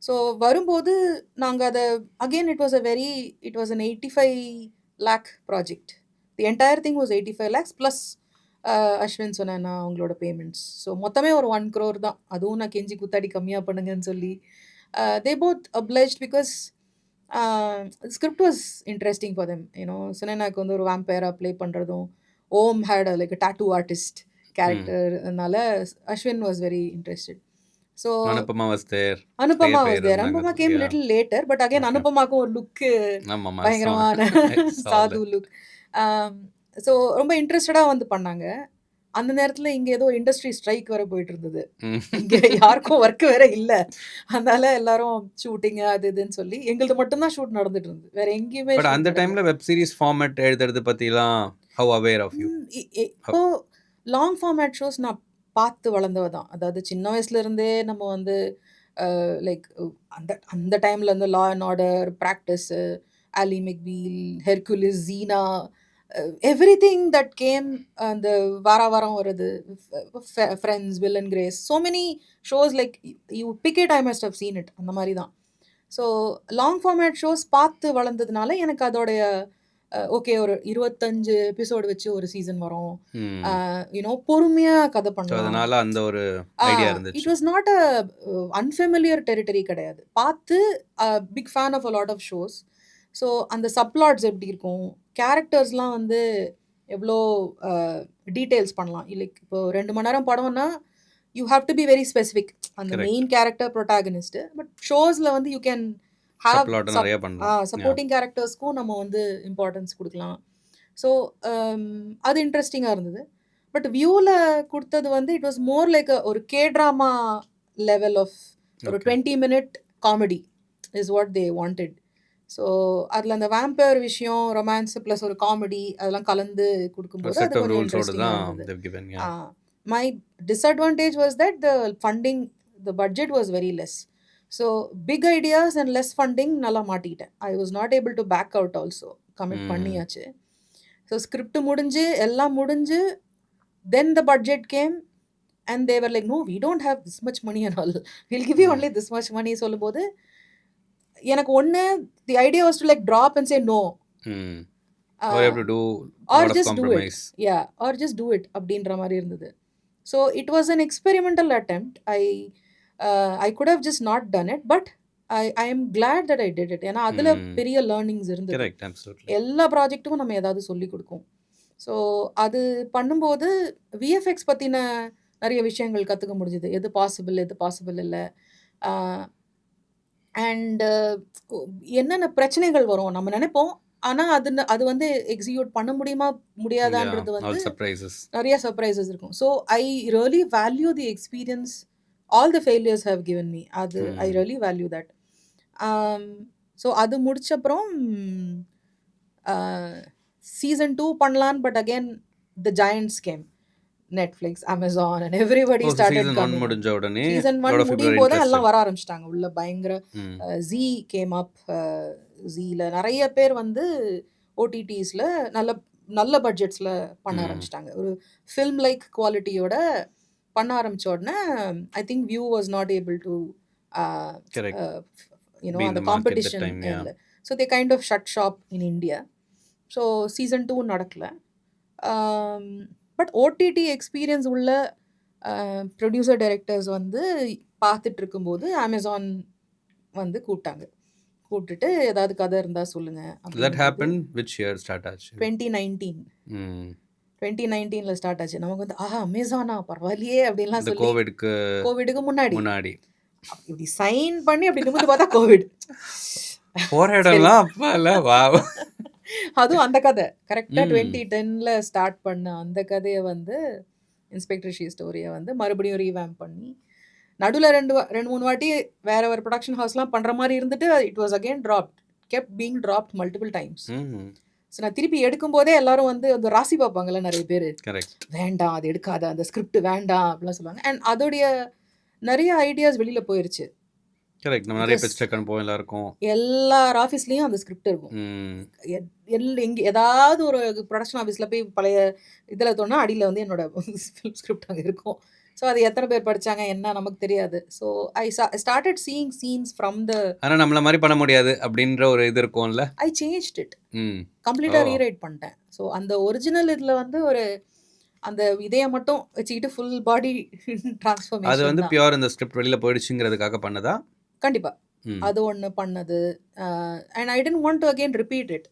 Speaker 1: ஸோ வரும்போது நாங்க அத again it was an 85 lakh project. The entire thing was 85 lakhs plus Ashwin சொன்னேன்னா அவங்களோட பேமெண்ட்ஸ். ஸோ மொத்தமே ஒரு 1 crore தான். அதுவும் நான் கெஞ்சி கூத்தாடி கம்மியா பண்ணுங்கன்னு சொல்லி. They both obliged because script was interesting for them. சுனேனாக்கு வந்து ஒரு வேம்பயரா ப்ளே பண்றதும், ஓம் had like a tattoo artist character. அதனால Ashwin was very interested. So
Speaker 2: Anupama was there.
Speaker 1: Anupama
Speaker 2: நிறைய
Speaker 1: வாஸ்
Speaker 2: பேர்
Speaker 1: தேர்.
Speaker 2: இருந்தாங்க.
Speaker 1: Anupama came
Speaker 2: yeah.
Speaker 1: Little later. But again
Speaker 2: okay.
Speaker 1: அனுபமாக்கும் ஒரு லுக்கு
Speaker 2: ஆமாமா.
Speaker 1: பயங்கரமான சாது லுக். ஸோ ரொம்ப இன்ட்ரெஸ்டடா வந்து பண்ணாங்க. அந்த நேரத்துல இங்க ஏதோ இண்டஸ்ட்ரி ஸ்ட்ரைக் வேற போயிட்டு இருந்தது. இங்க யாருக்கும் ஒர்க் வேற இல்ல. அதனால எல்லாரும் ஷூட்டிங் அது இதுன்னு சொல்லி எங்களுது மட்டும் தான் ஷூட் நடந்துட்டு இருந்தது. வேற எங்கேயுமே
Speaker 2: பட்
Speaker 1: ஷூட்
Speaker 2: அந்த
Speaker 1: நடக்கல.
Speaker 2: டைம்ல வெப் சீரிஸ் ஃபார்மேட் எழுதுறது பத்திலாம் ஹவ் அவேர் ஆஃப் யூ?
Speaker 1: இப்போ லாங் ஃபார்மேட் ஷோஸ் நான் பார்த்து வளர்ந்தவ தான். அதாவது சின்ன வயசுல இருந்தே நம்ம வந்து லைக் அந்த அந்த டைம்ல இந்த law and order, practice, Ally McBeal, Hercules, Xena, everything that came. அந்த வாரம் வருது. Friends, Will and Grace, so many shows like you pick it I must have seen it. அந்த மாதிரி தான். ஸோ லாங் ஃபார்மேட் ஷோஸ் பார்த்து வளர்ந்ததுனால எனக்கு அதோடைய okay ஒரு 25 எபிசோடு வச்சு ஒரு சீசன் வரும். பொறுமையா கதை
Speaker 2: ஸோ
Speaker 1: பண்ணலாம்.
Speaker 2: அதனால அந்த ஒரு ஐடியா இருந்துச்சு.
Speaker 1: It was not a unfamiliar territory கிடையாது. பார்த்து big fan of a lot of shows. So அந்த சப்ளாட்ஸ் எப்படி இருக்கும், கேரக்டர்ஸ்லாம் வந்து எவ்வளோ டீட்டெயில்ஸ் பண்ணலாம். லைக் இப்போ 2 மணி நேரம் படம்னா you have to be very specific. அந்த
Speaker 2: Correct.
Speaker 1: Main character protagonist. But ஷோஸ்ல வந்து யூ கேன் ஹாவ்
Speaker 2: சப்ளாட் நிறைய பண்ணலாம்.
Speaker 1: சப்போர்ட்டிங் கேரக்டர்ஸ்க்கும் நம்ம வந்து இம்பார்ட்டன்ஸ் கொடுக்கலாம். ஸோ அது இன்ட்ரெஸ்டிங்காக இருந்தது. பட் வியூவில் கொடுத்தது வந்து இட் வாஸ் மோர் லைக் ஒரு கே ட்ராமா லெவல் ஆஃப் ஒரு 20 minute comedy is what they wanted. So அதில் அந்த வேம்பயர் விஷயம், ரொமான்ஸ் ப்ளஸ் ஒரு காமெடி அதெல்லாம் கலந்து கொடுக்கும்போது அது
Speaker 2: செட் ஆஃப்
Speaker 1: கொஞ்சம்
Speaker 2: ரூல்ஸோட
Speaker 1: இன்ட்ரெஸ்டிங்காக
Speaker 2: தான்
Speaker 1: இருந்தது.
Speaker 2: they've given. Yeah.
Speaker 1: My disadvantage was that the budget was very less. So big ideas and less funding நல்லா மாட்டிக்கிட்டேன். I was not able to back out also. commit பண்ணியாச்சு. ஸோ ஸ்கிரிப்ட் முடிஞ்சு எல்லாம் முடிஞ்சு then the budget came and they were like, no, we don't have this much money and all. We'll give you only this much money சொல்லும்போது எனக்கு ஒன்று the idea was to like drop and say no.
Speaker 2: Or you have to do
Speaker 1: or
Speaker 2: lot of
Speaker 1: just do it.
Speaker 2: compromise.
Speaker 1: Yeah, or just do it அப்படின்ற மாதிரி இருந்தது. So it was an experimental attempt. I could have just not done it, but I am glad that I did it. ஏன்னா அதுல பெரிய learnings இருந்தது.
Speaker 2: Correct, absolutely.
Speaker 1: எல்லா ப்ராஜெக்ட்டுக்கும் நம்ம ஏதாவது சொல்லி கொடுக்கும். ஸோ அது பண்ணும்போது விஎஃப்எக்ஸ் பற்றின நிறைய விஷயங்கள் கற்றுக்க முடிஞ்சுது. எது பாசிபிள் இல்லை. அண்ட் என்னென்ன பிரச்சனைகள் வரும் நம்ம நினைப்போம். ஆனால் அது வந்து எக்ஸிக்யூட் பண்ண முடியுமா முடியாதான்றது
Speaker 2: Yeah, all
Speaker 1: வந்து
Speaker 2: surprises.
Speaker 1: நிறைய சர்ப்ரைசஸ் இருக்கும். So I really value the experience all the failures have given me. அது I really value that. So அது முடிச்சப்புறம் சீசன் 2 பண்ணலான்னு, but again the giants came. Netflix, Amazon and everybody
Speaker 2: oh
Speaker 1: started
Speaker 2: season 1
Speaker 1: coming.
Speaker 2: முடிஞ்ச உடனே
Speaker 1: season
Speaker 2: lot
Speaker 1: 1
Speaker 2: of people
Speaker 1: முடியும்
Speaker 2: are
Speaker 1: போது எல்லாம்
Speaker 2: interested.
Speaker 1: வர ஆரம்பிச்சிட்டாங்க உள்ள. பயங்கர
Speaker 2: ம்
Speaker 1: ஜீ கேம் அப். ஜீல நிறைய பேர் வந்து ஓடிடிஸ்ல நல்ல நல்ல பட்ஜெட்ஸ்ல பண்ண
Speaker 2: ம்
Speaker 1: ஆரம்பிச்சிட்டாங்க. ஒரு ஃபில்ம் லைக் குவாலிட்டியோட பண்ண ஆரம்பிச்ச உடனே I think Viu was not able to
Speaker 2: correct
Speaker 1: you know
Speaker 2: be in
Speaker 1: அந்த
Speaker 2: the market that
Speaker 1: competition
Speaker 2: time. Yeah
Speaker 1: இல்லை. So they kind of shut shop in India. So season 2 நடக்கல. பட் ஓடிடி எக்ஸ்பீரியன்ஸ் உள்ள producer directors வந்து பார்த்துட்டு இருக்கும்போது Amazon வந்து கூப்பிட்டாங்க. கூப்பிட்டுட்டு ஏதாவது கதை இருந்தால் சொல்லுங்க
Speaker 2: தட்
Speaker 1: அப்படிங்கும்போது
Speaker 2: ஹேப்பன் விச் இயர் ஸ்டார்ட் ஆச்சு?
Speaker 1: 2019
Speaker 2: ம்
Speaker 1: 2019ல ஸ்டார்ட் ஆச்சு. நமக்கு வந்து அமேசானா பரவாயில்லையே அப்படின்லாம்
Speaker 2: இந்த
Speaker 1: சொல்லி
Speaker 2: கோவிட்க்கு
Speaker 1: கோவிடுக்கு முன்னாடி
Speaker 2: முன்னாடி
Speaker 1: இப்படி சைன் பண்ணி அப்படி நிமிந்து பார்த்தா கோவிட்.
Speaker 2: போற
Speaker 1: சரி.
Speaker 2: இடம்லாம் அப்பா இல்ல வாவ்.
Speaker 1: அதுவும் அந்த கதை கரெக்டாக
Speaker 2: ம்
Speaker 1: 2010ல ஸ்டார்ட் பண்ண அந்த கதையை வந்து இன்ஸ்பெக்டர் ஷீ ஸ்டோரியை வந்து மறுபடியும் ரீவேம் பண்ணி நடுவில் ரெண்டு மூணு வாட்டி வேற ஒரு ப்ரொடக்ஷன் ஹவுஸ்லாம் பண்ணுற மாதிரி இருந்துட்டு it was again dropped, kept being dropped multiple times.
Speaker 2: ம்
Speaker 1: ஸோ நான் திருப்பி எடுக்கும்போதே எல்லாரும் வந்து அந்த ராசி பார்ப்பாங்கல்ல நிறைய பேர்,
Speaker 2: கரெக்ட்
Speaker 1: வேண்டாம் அது எடுக்காத, அந்த ஸ்கிரிப்ட் வேண்டாம் அப்படிலாம் சொல்லுவாங்க. அண்ட் அதோடைய நிறைய ஐடியாஸ் வெளியில் போயிருச்சு.
Speaker 2: கரெக்ட் நம்ம நிறைய
Speaker 1: பிகாஸ்
Speaker 2: பிச் அனுப்போம் எல்லாருக்கும்.
Speaker 1: எல்லார் ஆஃபீஸ்லேயும் அந்த ஸ்கிரிப்ட் இருக்கும்.
Speaker 2: ம்
Speaker 1: எங்கே ஏதாவது ஒரு ப்ரொடக்ஷன் ஆஃபீஸில் போய் பழைய இதில் தோணா அடியில் வந்து என்னோட ஃபிலிம் ஸ்கிரிப்ட் அங்கே இருக்கும். ஸோ அது எத்தனை பேர் படித்தாங்க என்ன நமக்கு தெரியாது. So I started seeing scenes from the
Speaker 2: ஆனா நம்மள மாதிரி பண்ண முடியாது அப்படின்ற ஒரு இது இருக்கும்ல.
Speaker 1: ஐ சேஞ்ச்ட் இட்
Speaker 2: ம் ஓ
Speaker 1: கம்ப்ளீட்டாக ரீரைட் பண்ணிட்டேன். ஸோ அந்த ஒரிஜினல் இதில் வந்து ஒரு அந்த இதையை மட்டும் வச்சுக்கிட்டு ஃபுல் பாடி
Speaker 2: அது
Speaker 1: டிரான்ஸ்ஃபர்மேஷன்
Speaker 2: வந்து
Speaker 1: தான்.
Speaker 2: பியூர் இந்த ஸ்கிரிப்ட் வெளியில போயிடுச்சுங்கிறதுக்காக பண்ணதா?
Speaker 1: கண்டிப்பாக
Speaker 2: ம்
Speaker 1: அது ஒன்று பண்ணது. And I didn't want to again repeat it.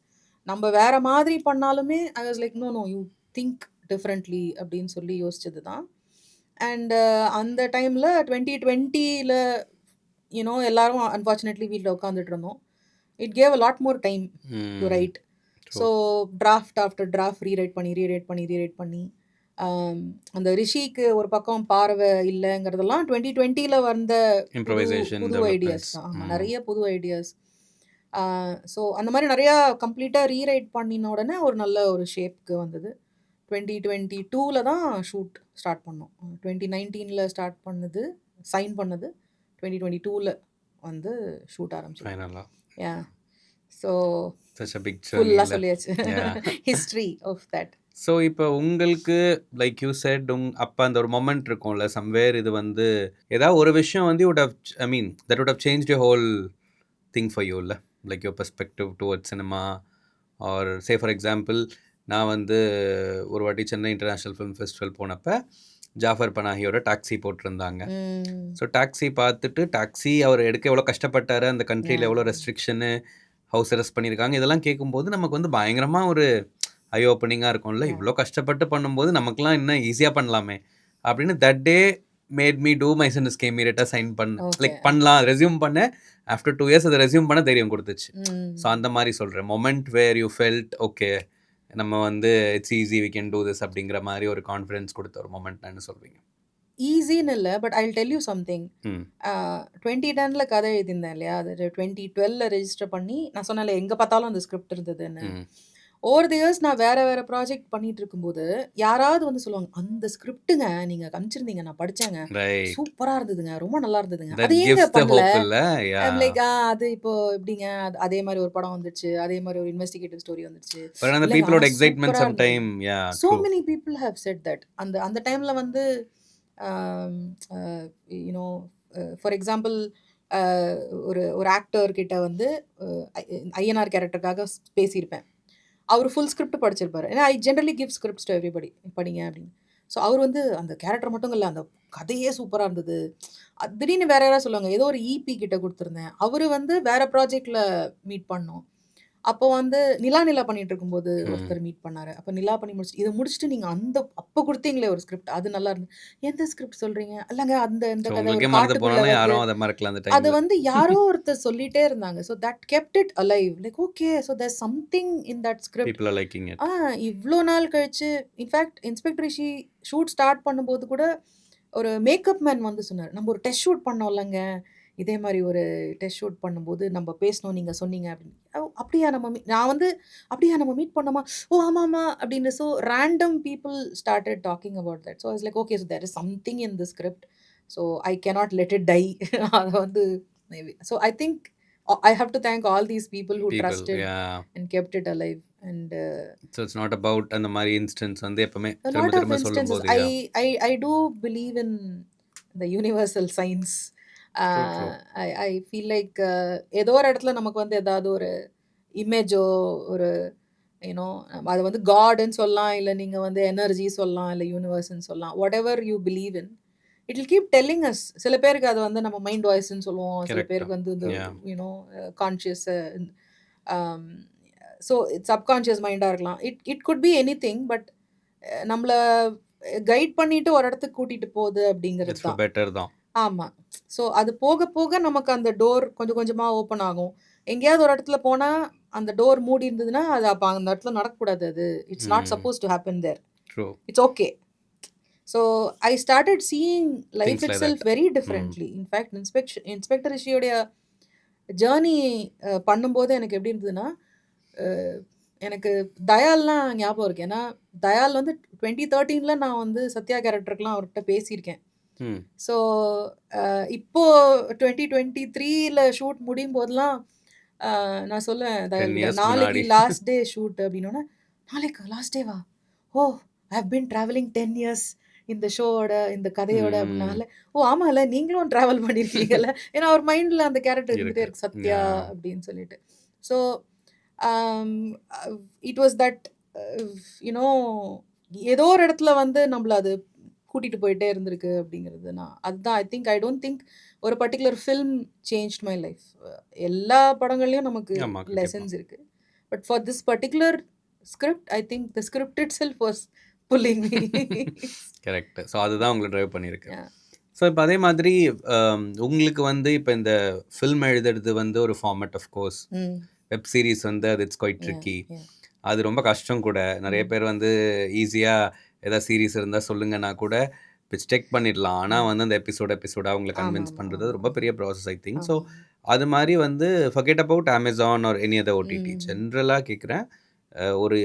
Speaker 1: நம்ம வேற மாதிரி பண்ணாலுமே I was like no you think differently அப்படின்னு சொல்லி யோசிச்சது தான். அண்ட் அந்த டைமில் 2020ல யூனோ எல்லாரும் அன்ஃபார்ச்சுனேட்லி வீட்டில் உட்காந்துட்டு இருந்தோம். It gave a lot more time to
Speaker 2: hmm
Speaker 1: write.
Speaker 2: True
Speaker 1: so draft after draft rewrite பண்ணி அந்த ரிஷிக்கு ஒரு பக்கம் பார்வை இல்லைங்கிறதெல்லாம் 2020ல வந்த புது
Speaker 2: இம்ப்ரோவைசேஷன்
Speaker 1: புது ஐடியாஸ்
Speaker 2: டெவலப்மெண்ட்ஸ்.
Speaker 1: தான். ஆமாம்,
Speaker 2: ம்
Speaker 1: நிறைய புது ஐடியாஸ். ஸோ அந்த மாதிரி நிறையா கம்ப்ளீட்டாக ரீரைட் பண்ணின உடனே ஒரு நல்ல ஒரு ஷேப்க்கு வந்தது. 2022ல தான் ஷூட் ஸ்டார்ட் பண்ணோம். 2019ல ஸ்டார்ட் பண்ணது, சைன் பண்ணது 2022ல வந்து ஷூட் ஆரம்பிச்சது.
Speaker 2: ஃபைனலா
Speaker 1: yeah so
Speaker 2: such a big journey
Speaker 1: ஃபுல்லாக
Speaker 2: இல்ல.
Speaker 1: சொல்லியாச்சு
Speaker 2: yeah
Speaker 1: history of that.
Speaker 2: So இப்போ உங்களுக்கு லைக் யூ செட் அப்போ அந்த ஒரு மொமெண்ட் இருக்கும்ல சம்வேர் இது வந்து ஏதாவது ஒரு விஷயம் வந்து would have I mean that would have changed your whole thing for you இல்ல like your perspective towards cinema or say for example நான் வந்து ஒரு வாட்டி சென்னை இன்டர்நேஷ்னல் ஃபிலிம் ஃபெஸ்டிவல் போனப்போ ஜாஃபர் பனாஹியோட டாக்ஸி போட்டிருந்தாங்க. ஸோ டாக்ஸி பார்த்துட்டு டாக்ஸி அவர் எடுக்க எவ்வளோ கஷ்டப்பட்டாரு, அந்த கண்ட்ரியில் எவ்வளோ ரெஸ்ட்ரிக்ஷனு, ஹவுஸ் அரெஸ்ட் பண்ணியிருக்காங்க, இதெல்லாம் கேட்கும்போது நமக்கு வந்து பயங்கரமாக ஒரு ஐ ஓப்பனிங்காக இருக்கும்ல. இவ்வளோ கஷ்டப்பட்டு பண்ணும்போது நமக்குலாம் இன்னும் ஈஸியாக பண்ணலாமே அப்படின்னு that day made me to my son ஸ்கே இமீடியட்டாக சைன் பண்ண லைக் பண்ணலாம் ரெஸ்யூம் பண்ண. ஆஃப்டர் 2 years அதை ரெஸ்யூம் பண்ண தைரியம் கொடுத்துச்சு. ஸோ அந்த மாதிரி சொல்கிறேன் moment where you felt okay நம்ம வந்து it's easy we can do this அப்படிங்கிற மாதிரி ஒரு கான்ஃபிடன்ஸ் கொடுத்த ஒரு மொமெண்ட் என்ன சொல்வீங்க?
Speaker 1: ஈஸின்னு இல்லை, but I tell you something.
Speaker 2: ம்
Speaker 1: 2010ல கதை எழுதியிருந்தேன் இல்லையா, அது 2012ல ரெஜிஸ்டர் பண்ணி நான் சொன்னேன்ல எங்கே பார்த்தாலும் அந்த ஸ்கிரிப்ட் இருந்ததுன்னு.
Speaker 2: ம்
Speaker 1: ஓவர் தி இயர்ஸ் நான் வேற வேற ப்ராஜெக்ட் பண்ணிட்டு இருக்கும்போது யாராவது வந்து சொல்லுவாங்க, அந்த ஸ்கிரிப்டுங்க நீங்க காமிச்சிருந்தீங்க, நான் படிச்சேங்க,
Speaker 2: ரைட்
Speaker 1: சூப்பரா இருந்ததுங்க, ரொம்ப நல்லா இருந்ததுங்க,
Speaker 2: தட்
Speaker 1: அது ஏங்க
Speaker 2: கிவ்ஸ் த
Speaker 1: பண்ணல.
Speaker 2: ஹோப் இல்ல. யா
Speaker 1: லைக் அது இப்போ எப்படிங்க, அதே மாதிரி ஒரு படம் வந்துச்சு, அதே மாதிரி ஒரு இன்வெஸ்டிகேட்டிவ் ஸ்டோரி வந்துச்சு,
Speaker 2: பட் அந்த
Speaker 1: இல்லைங்க
Speaker 2: பீப்புளோட
Speaker 1: ஆனா
Speaker 2: எக்ஸைட்மெண்ட்
Speaker 1: சூப்பரா
Speaker 2: சம்
Speaker 1: இருந்தது.
Speaker 2: Time yeah
Speaker 1: So
Speaker 2: true.
Speaker 1: many people have said that. அந்த அந்த டைம்ல வந்து யூனோ ஃபார் எக்ஸாம்பிள் ஒரு ஒரு ஆக்டர் கிட்ட வந்து ஐஎன்ஆர் கேரக்டருக்காக பேசியிருப்பேன். அவர் ஃபுல் ஸ்கிரிப்ட் படிச்சிருப்பாரு. ஏன்னா ஐ generally give scripts to everybody, படிங்க அப்படின்னு. ஸோ அவர் வந்து அந்த கேரக்டர் மட்டும் இல்லை, அந்த கதையே சூப்பராக இருந்தது. திடீர்னு வேற யாராவது சொல்லுவாங்க, ஏதோ ஒரு இபி கிட்ட கொடுத்துருந்தேன், அவர் வந்து வேற ப்ராஜெக்டில் மீட் பண்ணோம். அப்போ வந்து நிலா பண்ணிட்டு இருக்கும்போது ஒருத்தர் மீட் பண்ணாரு. அப்போ நிலா பண்ணி முடிச்சுட்டு இதை முடிச்சுட்டு நீங்கள் அந்த அப்போ கொடுத்தீங்களே ஒரு ஸ்கிரிப்ட், அது நல்லா இருந்து, எந்த ஸ்கிரிப்ட் சொல்றீங்க, இல்லைங்க அந்த இந்த கதை
Speaker 2: உங்களுக்கே
Speaker 1: ஒரு
Speaker 2: மறந்து
Speaker 1: காட்டுக்குள்ள
Speaker 2: போனாலும்
Speaker 1: வருது,
Speaker 2: யாரும் அதை மறக்கல அந்த
Speaker 1: அது
Speaker 2: டைம்ல.
Speaker 1: வந்து யாரோ ஒருத்தர் சொல்லிட்டே இருந்தாங்க. So that kept it alive. Like okay, so there something in that script.
Speaker 2: People are liking it.
Speaker 1: இவ்வளோ நாள் கழிச்சு, in fact Inspector Rishi shoot start பண்ணும்போது கூட ஒரு மேக்கப் மேன் வந்து சொன்னார், நம்ம ஒரு டெஸ்ட் ஷூட் பண்ணோம்லங்க, இதே மாதிரி ஒரு டெஸ்ட் ஷூட் பண்ணும்போது நம்ம பேசணும் நீங்கள் சொன்னீங்க அப்படின்னு. அப்படியா நம்ம நான் வந்து அப்படியா நம்ம மீட் பண்ணோமா, ஓ ஆமாமா அப்படின்னு. So random people started talking about that. So is like okay, so there is something in the script. So I cannot let it die. அதை வந்து maybe. So I think I have to thank all these people who trusted and kept it alive. And
Speaker 2: so it's not about அந்த மாதிரி instance வந்து எப்பவுமே
Speaker 1: a
Speaker 2: திரும்ப
Speaker 1: lot of
Speaker 2: திரும்ப
Speaker 1: instances,
Speaker 2: சொல்லும்போது
Speaker 1: I do believe in the universal signs.
Speaker 2: true.
Speaker 1: I feel like ஏதோ ஒரு இடத்துல நமக்கு வந்து ஏதாவது ஒரு இமேஜோ ஒரு யூனோ அது வந்து காட்ன்னு சொல்லலாம், இல்லை நீங்கள் வந்து எனர்ஜி சொல்லலாம், இல்லை யூனிவர்ஸ்ன்னு சொல்லலாம், what ever you believe in, it will keep telling as. சில பேருக்கு அது வந்து நம்ம மைண்ட் வாய்ஸ்ன்னு சொல்லுவோம், சில
Speaker 2: Correct.
Speaker 1: பேருக்கு வந்து இந்த
Speaker 2: Yeah.
Speaker 1: You know conscious, so subconscious மைண்டாக இருக்கலாம். It could be anything. But நம்மளை கைட் பண்ணிட்டு ஒரு இடத்துக்கு கூட்டிட்டு போகுது அப்படிங்கிறது
Speaker 2: It's for
Speaker 1: தான்.
Speaker 2: better தான்.
Speaker 1: ஆமாம். ஸோ அது போக போக நமக்கு அந்த டோர் கொஞ்சம் கொஞ்சமாக ஓப்பன் ஆகும். எங்கேயாவது ஒரு இடத்துல போனால் அந்த டோர் மூடி இருந்ததுன்னா அது அப்போ அந்த இடத்துல நடக்கக்கூடாது. அது it's not supposed to happen there.
Speaker 2: True.
Speaker 1: It's okay. So I started seeing life
Speaker 2: Things
Speaker 1: it
Speaker 2: like
Speaker 1: self
Speaker 2: that.
Speaker 1: Very differently. In fact inspector ரிஷியோடைய ஜேர்னி பண்ணும்போது எனக்கு எப்படி இருந்ததுன்னா, எனக்கு தயால்லாம் ஞாபகம் இருக்கு. ஏன்னா தயால் வந்து 2013 நான் வந்து சத்யா கேரக்டருக்குலாம் அவர்கிட்ட பேசியிருக்கேன்.
Speaker 2: ம்.
Speaker 1: ஸோ இப்போ 2023 ஷூட் முடியும் போதெல்லாம் நான் சொல்லுவேன்
Speaker 2: 10
Speaker 1: தயால்,
Speaker 2: years
Speaker 1: நாளைக்கு
Speaker 2: முன்னாடி.
Speaker 1: லாஸ்ட் டே ஷூட் அப்படின்னோன்னா, நாளைக்கு லாஸ்ட் டேவா, oh I have been travelling 10 years இந்த ஷோவோட இந்த கதையோட அப்படின்னால, ஓ ஆமாம்ல நீங்களும் ட்ராவல் பண்ணியிருக்கீங்கல்ல. ஏன்னா அவர் மைண்டில் அந்த கேரக்டர் இருந்துகிட்டே
Speaker 2: இருக்கு.
Speaker 1: இருக்கு, சத்யா அப்படின்னு சொல்லிட்டு. So it was that you know ஏதோ ஒரு இடத்துல வந்து நம்மள அது கூட்டிகிட்டு போயிட்டே இருந்திருக்கு அப்படிங்கிறது. அதுதான் I think. I don't think ஒரு particular film change my life. எல்லா படங்கள்லையும் நமக்கு
Speaker 2: ஆமா, கண்டிப்பா.
Speaker 1: லெசன்ஸ் இருக்கு. But for this particular script I think the script itself was pulling me.
Speaker 2: Correct. So அதுதான் உங்களை ட்ரைவ் பண்ணியிருக்கு. ஸோ இப்போ அதே மாதிரி உங்களுக்கு வந்து இப்போ இந்த ஃபில்ம் எழுதுறது வந்து ஒரு format. Of course web series வந்து அது இட்ஸ் குவைட் ட்ரிக்கி. அது ரொம்ப கஷ்டம் கூட. நிறைய பேர் வந்து ஈஸியாக ஏதாவது சீரிஸ் இருந்தால் சொல்லுங்கன்னா கூட பிச் டெக் பண்ணிடலாம். ஆனால் வந்து அந்த எபிசோடாக அவங்களை கன்வின்ஸ் பண்ணுறது ரொம்ப பெரிய ப்ராசஸ் ஐ திங்க். ஸோ அது மாதிரி வந்து forget about Amazon or any other OTT. ஜென்ரலாக கேட்குறேன், ஒரு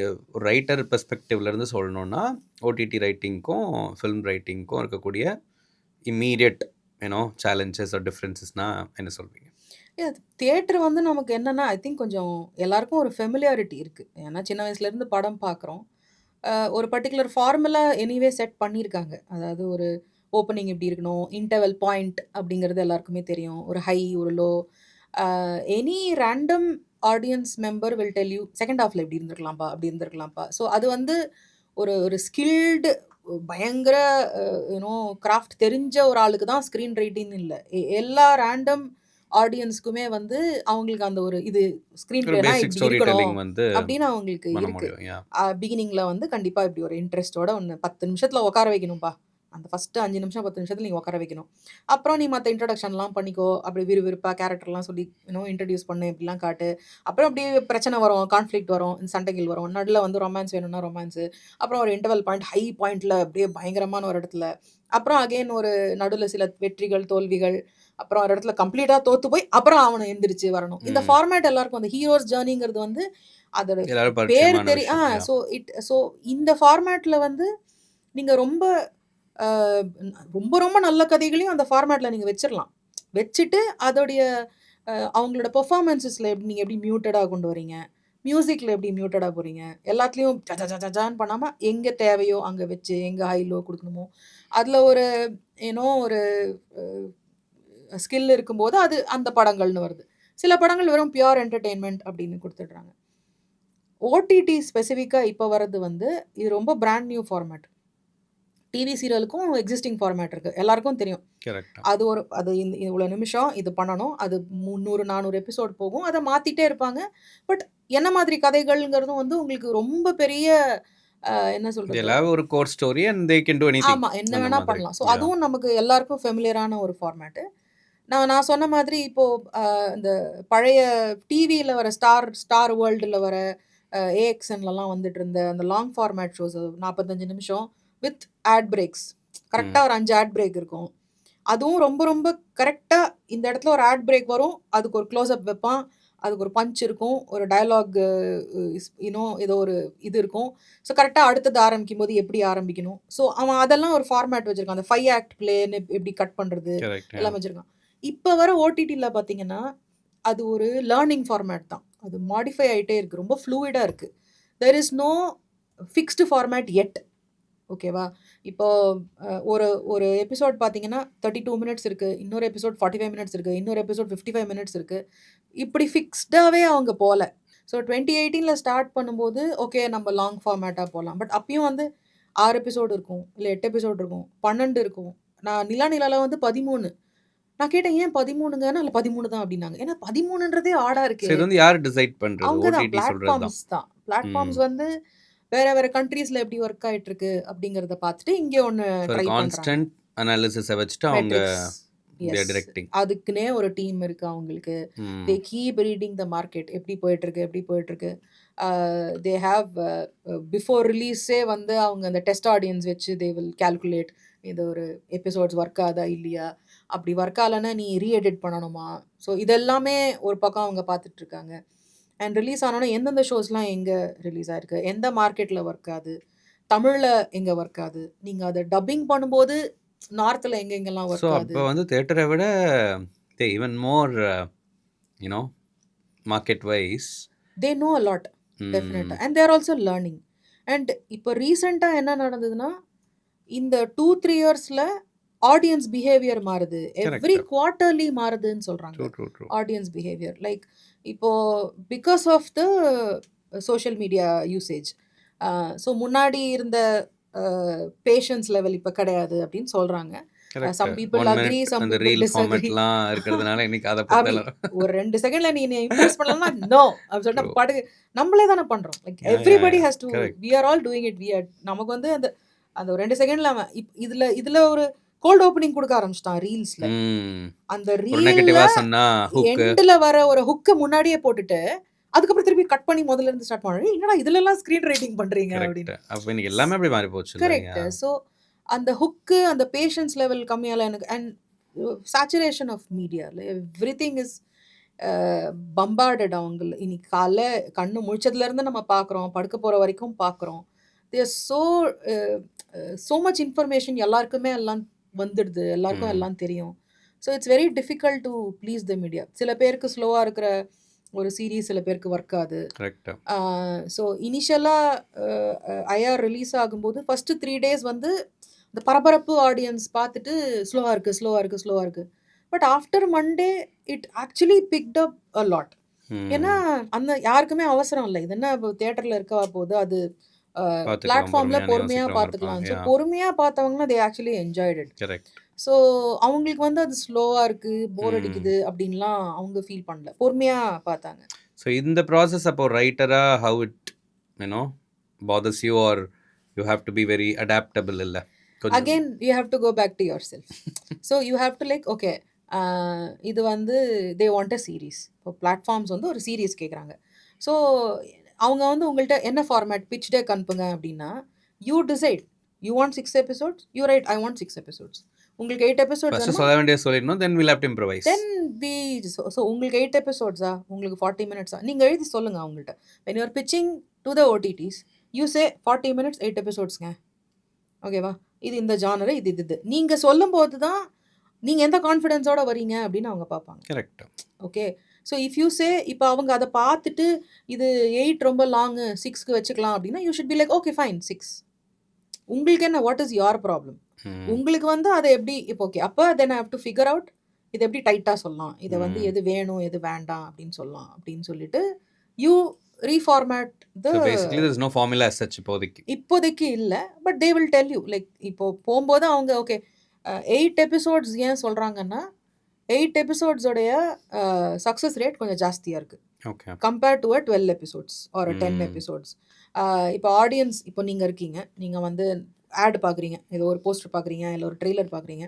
Speaker 2: ரைட்டர் பெர்ஸ்பெக்டிவ்லேருந்து சொல்லணுன்னா ஓடிடி ரைட்டிங்க்கும் ஃபில்ம் ரைட்டிங்க்கும் இருக்கக்கூடிய இம்மீடியட் சேலஞ்சஸ் ஆர் டிஃப்ரென்சஸ்னால் என்ன சொல்வீங்க?
Speaker 1: தியேட்டர் வந்து நமக்கு என்னென்னா ஐ திங்க் கொஞ்சம் எல்லாருக்கும் ஒரு ஃபெமிலியாரிட்டி இருக்குது. ஏன்னா சின்ன வயசுலேருந்து படம் பார்க்குறோம். ஒரு பர்டிகுலர் ஃபார்முலா எனிவே செட் பண்ணியிருக்காங்க. அதாவது ஒரு ஓப்பனிங் இப்படி இருக்கணும், இன்டர்வல் பாயிண்ட் அப்படிங்கிறது எல்லாருக்குமே தெரியும், ஒரு ஹை ஒரு low. Any random audience member will tell you second ஹாஃபில் இப்படி இருந்திருக்கலாம்ப்பா, அப்படி இருந்திருக்கலாம்ப்பா. ஸோ அது வந்து ஒரு ஸ்கில்டு பயங்கர யூனோ கிராஃப்ட் தெரிஞ்ச ஒரு ஆளுக்கு தான் ஸ்க்ரீன் ரைட்டிங் இல்லை. எல்லா ரேண்டம் ஆடியன்ஸ்க்குமே வந்து அவங்களுக்கு அந்த ஒரு இது ஸ்க்ரீன் பிளேனா இப்படி இருக்கணும் அப்படின்னு அவங்களுக்கு இருக்கு. பிகினிங்ல வந்து கண்டிப்பா இப்படி ஒரு இன்ட்ரெஸ்டோட ஒன்று 10 நிமிஷத்துல உட்கார வைக்கணும்பா. அந்த ஃபர்ஸ்ட் 5 நிமிஷம் 10 நிமிஷத்துல நீ உட்கார வைக்கணும். அப்புறம் நீ மற்ற இன்ட்ரடக்ஷன்லாம் பண்ணிக்கோ, அப்படி விறுவிறுப்பா கேரக்டர்லாம் சொல்லி இன்ட்ரடியூஸ் பண்ணு, இப்படிலாம் காட்டு. அப்புறம் அப்படியே பிரச்சனை வரும், கான்ஃப்ளிக்ட் வரும், சண்டைகள் வரும், நடுவில் வந்து ரொமான்ஸ் வேணும்னா ரொமான்ஸு, அப்புறம் ஒரு இன்டர்வல் பாயிண்ட் ஹை பாயிண்ட்ல அப்படியே பயங்கரமான ஒரு இடத்துல, அப்புறம் அகெயின் ஒரு நடுவில் சில வெற்றிகள் தோல்விகள், அப்புறம் ஒரு இடத்துல கம்ப்ளீட்டாக தோத்து போய் அப்புறம் அவனை எந்திரிச்சு வரணும். இந்த ஃபார்மேட் எல்லாருக்கும் அந்த ஹீரோஸ் ஜேர்னிங்கிறது வந்து அதோட பேர் தெரியும். ஸோ இந்த ஃபார்மேட்ல வந்து நீங்க ரொம்ப ரொம்ப ரொம்ப நல்ல கதைகளையும் அந்த ஃபார்மேட்ல நீங்க வச்சிடலாம். வச்சுட்டு அதோடைய அவங்களோட பெர்ஃபார்மன்ஸஸ்ல நீங்க எப்படி மியூட்டடா கொண்டு வரீங்க, மியூசிக்ல எப்படி மியூட்டடா போறீங்க, எல்லாத்துலேயும் ஜான் பண்ணாமல் எங்கே தேவையோ அங்கே வச்சு எங்கே ஹை லோ கொடுக்கணுமோ அதில் ஒரு ஒரு ஸ்கில் இருக்கும்போது அது அந்த படங்கள்னு வருது. சில படங்கள் வெறும் பியூர் என்டர்டெயின்மெண்ட் அப்படின்னு கொடுத்துடுறாங்க. ஓடிடி ஸ்பெசிஃபிக்காக இப்போ வர்றது வந்து இது ரொம்ப பிராண்ட் நியூ ஃபார்மேட். டிவி சீரியலுக்கும் எக்ஸிஸ்டிங் ஃபார்மேட் இருக்குது, எல்லாருக்கும் தெரியும். அது இவ்வளோ நிமிஷம் இது பண்ணணும், அது 300-400 எபிசோட் போகும், அதை மாற்றிட்டே இருப்பாங்க. பட் என்ன மாதிரி கதைகள்ங்கிறதும் வந்து உங்களுக்கு ரொம்ப பெரிய என்ன சொல்றது,
Speaker 2: ஒரு core story and they can to anything.
Speaker 1: ஆமாம், என்ன வேணால் பண்ணலாம். ஸோ அதுவும் நமக்கு எல்லாருக்கும் ஃபெமிலியரான ஒரு ஃபார்மேட்டு. நான் சொன்ன மாதிரி இப்போது இந்த பழைய டிவியில் வர ஸ்டார் வேர்ல்டில் வர ஏஎக்ஸ்என்லலாம் வந்துட்டு இருந்த அந்த லாங் ஃபார்மேட் ஷோஸ் 45 நிமிஷம் வித் ஆட் பிரேக்ஸ், கரெக்டாக ஒரு 5 ஆட் பிரேக் இருக்கும். அதுவும் ரொம்ப ரொம்ப கரெக்டாக இந்த இடத்துல ஒரு ஆட் பிரேக் வரும், அதுக்கு ஒரு க்ளோஸ்அப் வைப்பான், அதுக்கு ஒரு பஞ்ச் இருக்கும், ஒரு டயலாக் ஏதோ ஒரு இது இருக்கும். ஸோ கரெக்டாக அடுத்தது ஆரம்பிக்கும் போது எப்படி ஆரம்பிக்கணும், ஸோ அவன் அதெல்லாம் ஒரு ஃபார்மேட் வச்சுருக்கான். அந்த 5 ஆக்ட் பிளேன்னு எப்படி கட் பண்ணுறது
Speaker 2: கரெக்ட்.
Speaker 1: எல்லாம் வச்சுருக்கான். இப்போ வர ஓடிடியில் பார்த்தீங்கன்னா அது ஒரு லேர்னிங் ஃபார்மேட் தான். அது மாடிஃபை ஆகிட்டே இருக்குது, ரொம்ப ஃப்ளூயிடாக இருக்குது. There is no fixed format yet. ஓகேவா? இப்போ ஒரு ஒரு எபிசோட் பார்த்தீங்கன்னா 32 மினிட்ஸ் இருக்குது, இன்னொரு எபிசோட் 45 மினிட்ஸ் இருக்குது, இன்னொரு எபிசோட் 55 மினிட்ஸ் இருக்குது. இப்படி ஃபிக்ஸ்டாகவே அவங்க போகல. ஸோ 2018 ஸ்டார்ட் பண்ணும்போது ஓகே நம்ம லாங் ஃபார்மேட்டாக போகலாம். பட் அப்பயும் வந்து 6 எபிசோடு இருக்கும், இல்லை 8 எபிசோடு இருக்கும், 12 இருக்கும். நான் நிலாவில் வந்து 13. நான் கேட்டேன் ஏன் 13ங்க? இல்லை 13 தான் அப்படின்னாங்க. ஏன்னா 13ன்றதே ஆடா இருக்கு.
Speaker 2: இது வந்து யார் டிசைட் பண்றது?
Speaker 1: அவங்க தான்,
Speaker 2: ஓடிடி சொல்றது தான்.
Speaker 1: பிளாட்ஃபார்ம்ஸ் தான். பிளாட்ஃபார்ம்ஸ் வந்து வேற கண்ட்ரீஸ்ல எப்படி ஒர்க் ஆயிட்டு இருக்கு அப்படிங்கறத பார்த்துட்டு இங்க ஒன்னு ட்ரை பண்றாங்க.
Speaker 2: கான்ஸ்டன்ட் அனாலிசிஸை வச்சுட்டு அவங்க டைரக்டிங்.
Speaker 1: அதுக்குன்னே ஒரு டீம் இருக்கு அவங்களுக்கு. They keep reading the market, எப்படி போயிட்டு இருக்கு. தே ஹேவ் பிஃபோர் ரிலீஸே வந்து அவங்க அந்த டெஸ்ட் ஆடியன்ஸ் வச்சு தே வில் கால்குலேட் இது ஒரு எபிசோட்ஸ் ஒர்க் ஆகுதா இல்லையா, அப்படி ஒர்க் ஆகலைன்னா நீ ரீஎடிட் பண்ணணுமா. ஸோ இதெல்லாமே ஒரு பக்கம் அவங்க பார்த்துட்டு இருக்காங்க. அண்ட் ரிலீஸ் ஆனோன்னா எந்தெந்த ஷோஸ்லாம் எங்கே ரிலீஸ் ஆயிருக்கு, எந்த மார்க்கெட்டில் ஒர்க் ஆகுது, தமிழில் எங்கே ஒர்க் ஆகுது, நீங்கள் அதை டப்பிங் பண்ணும்போது நார்த்தில் எங்கெங்கெல்லாம் ஒர்க் ஆகுது.
Speaker 2: அப்போ வந்து தியேட்டரை விட even more market wise
Speaker 1: they know a lot டெஃபினட்டாக and there also learning. And இப்போ ரீசெண்டாக என்ன நடந்ததுன்னா இந்த 2-3 இயர்ஸில் ஆடியன்ஸ் பிஹேவியர் மாறுது, எவ்ரி குவார்ட்டர்லி மாறுதுன்னு சொல்கிறாங்க ஆடியன்ஸ் பிஹேவியர். லைக் இப்போ because of the social media usage. So முன்னாடி இருந்த பேஷன்ஸ் லெவல் இப்போ கிடையாது அப்படின்னு சொல்கிறாங்க. Some people agree, some people disagree. ஒரு 2 செகண்ட்ல நீ இம்ப்ரெஸ் பண்ணலன்னா நோ அப்படி சொல்லிட்டு பாட்டுக்கு நம்மளே தானே பண்றோம். Like everybody has to, we are all doing it. நமக்கு வந்து அந்த 2 செகண்ட்ல இதுல ஒரு கோல்ட் ஓப்பனிங் கொடுக்க ஆரம்பிச்சிட்டான் ரீல்ஸ்ல. அந்த ரீல்ல எண்ட்ல வர ஒரு ஹுக்க முன்னாடியே போட்டுட்டு அதுக்கப்புறம் திருப்பி கட் பண்ணி முதல்ல இருந்து ஸ்டார்ட் பண்ணுறேன். என்னடா இதுல எல்லாம் ஸ்கிரீன் ரைட்டிங் பண்றீங்க அப்படின்னு.
Speaker 2: அப்ப இன்னைக்கு எல்லாமே அப்படி மாறி போச்சு.
Speaker 1: கரெக்ட். ஸோ அந்த ஹுக்கு, அந்த பேஷன்ஸ் லெவல் கம்மியால எனக்கு. And saturation of media, everything is bombarded. அவங்க இன்னைக்கு காலைல கண்ணு முழிச்சதுலேருந்து நம்ம பார்க்குறோம், படுக்க போகிற வரைக்கும் பார்க்குறோம். தேர் ஸோ மச் இன்ஃபர்மேஷன், எல்லாருக்குமே எல்லாம் வந்துடுது, எல்லாருக்கும் எல்லாம் தெரியும். So it's very difficult to please the media. சில பேருக்கு ஸ்லோவாக இருக்கிற ஒரு சீரீஸ் சில பேருக்கு ஒர்க் ஆகுது. ஸோ இனிஷியலாக ஐஆர் ரிலீஸ் ஆகும்போது ஃபஸ்ட்டு 3 days வந்து இந்த பரபரப்பு ஆடியன்ஸ் பார்த்துட்டு ஸ்லோவாக இருக்குது. But after Monday it actually picked up a lot. ஏன்னா அந்த யாருக்குமே அவசரம் இல்லை, இது என்ன இப்போ தியேட்டரில் இருக்கவா போகுது, அது பிளாட்ஃபார்மில் பொறுமையாக பார்த்துக்கலாம். ஸோ பொறுமையாக பார்த்தவங்கன்னா they actually enjoyed it. So அவங்களுக்கு வந்து அது ஸ்லோவாக இருக்குது, போர் அடிக்குது அப்படின்லாம் அவங்க ஃபீல் பண்ணல, பொறுமையாக பார்த்தாங்க.
Speaker 2: ஸோ இந்த ப்ராசஸ் அப்போ ரைட்டரா how it bothers you are you have to be very adaptable இல்லை?
Speaker 1: Again you have to go back to yourself. So you have to like okay இது வந்து தே வாண்ட் அ சீரீஸ். இப்போ platforms வந்து ஒரு series கேட்குறாங்க. So அவங்க வந்து உங்கள்கிட்ட என்ன ஃபார்மேட் பிச் டேக் அனுப்புங்க அப்படின்னா you decide. You want 6 episodes, you right I want 6 episodes. உங்களுக்கு 8 episodes
Speaker 2: சொல்ல வேண்டிய சொல்லிடணும், then we'll have to improvise.
Speaker 1: Then we so உங்களுக்கு 8 episodes உங்களுக்கு 40 minutes நீங்க எழுதி சொல்லுங்க அவங்கள்ட்ட. when you are pitching to the OTTs you say 40 minutes 8 episodesங்க. ஓகேவா, இது இந்த ஜானர், இது நீங்க சொல்லும்போது தான் நீங்க எந்த கான்ஃபிடன்ஸோட வரீங்க அப்படின்னு அவங்க பார்ப்பாங்க.
Speaker 2: Correct.
Speaker 1: Okay, so if you say இப்போ அவங்க அதை பார்த்துட்டு இது 8 ரொம்ப லாங்கு 6க்கு வச்சுக்கலாம் அப்படின்னா you should be like okay fine 6. உங்களுக்கு என்ன, வாட் இஸ் யுவர் ப்ராப்ளம்? உங்களுக்கு வந்து அதை எப்படி இப்போ ஓகே அப்போ then I have to figure out இதை எப்படி டைட்டாக சொல்லலாம், இதை வந்து எது வேணும் எது வேண்டாம் அப்படின்னு சொல்லலாம் அப்படின்னு சொல்லிட்டு you reformat the.
Speaker 2: Basically there is no formula as such
Speaker 1: இப்போதைக்கு இல்லை, but they will tell you. Like இப்போ போகும்போது அவங்க ஓகே 8 episodes ஏன் சொல்கிறாங்கன்னா 8 episodeஸோடைய சக்ஸஸ் ரேட் கொஞ்சம் ஜாஸ்தியாக இருக்குது கம்பேர்ட் டு 12 episodes ஒரு 10 episodes. இப்போ ஆடியன்ஸ், இப்போ நீங்கள் இருக்கீங்க, நீங்கள் வந்து ஆட் பார்க்குறீங்க, ஏதோ ஒரு போஸ்டர் பார்க்குறீங்க, இல்லை ஒரு ட்ரெய்லர் பார்க்குறீங்க,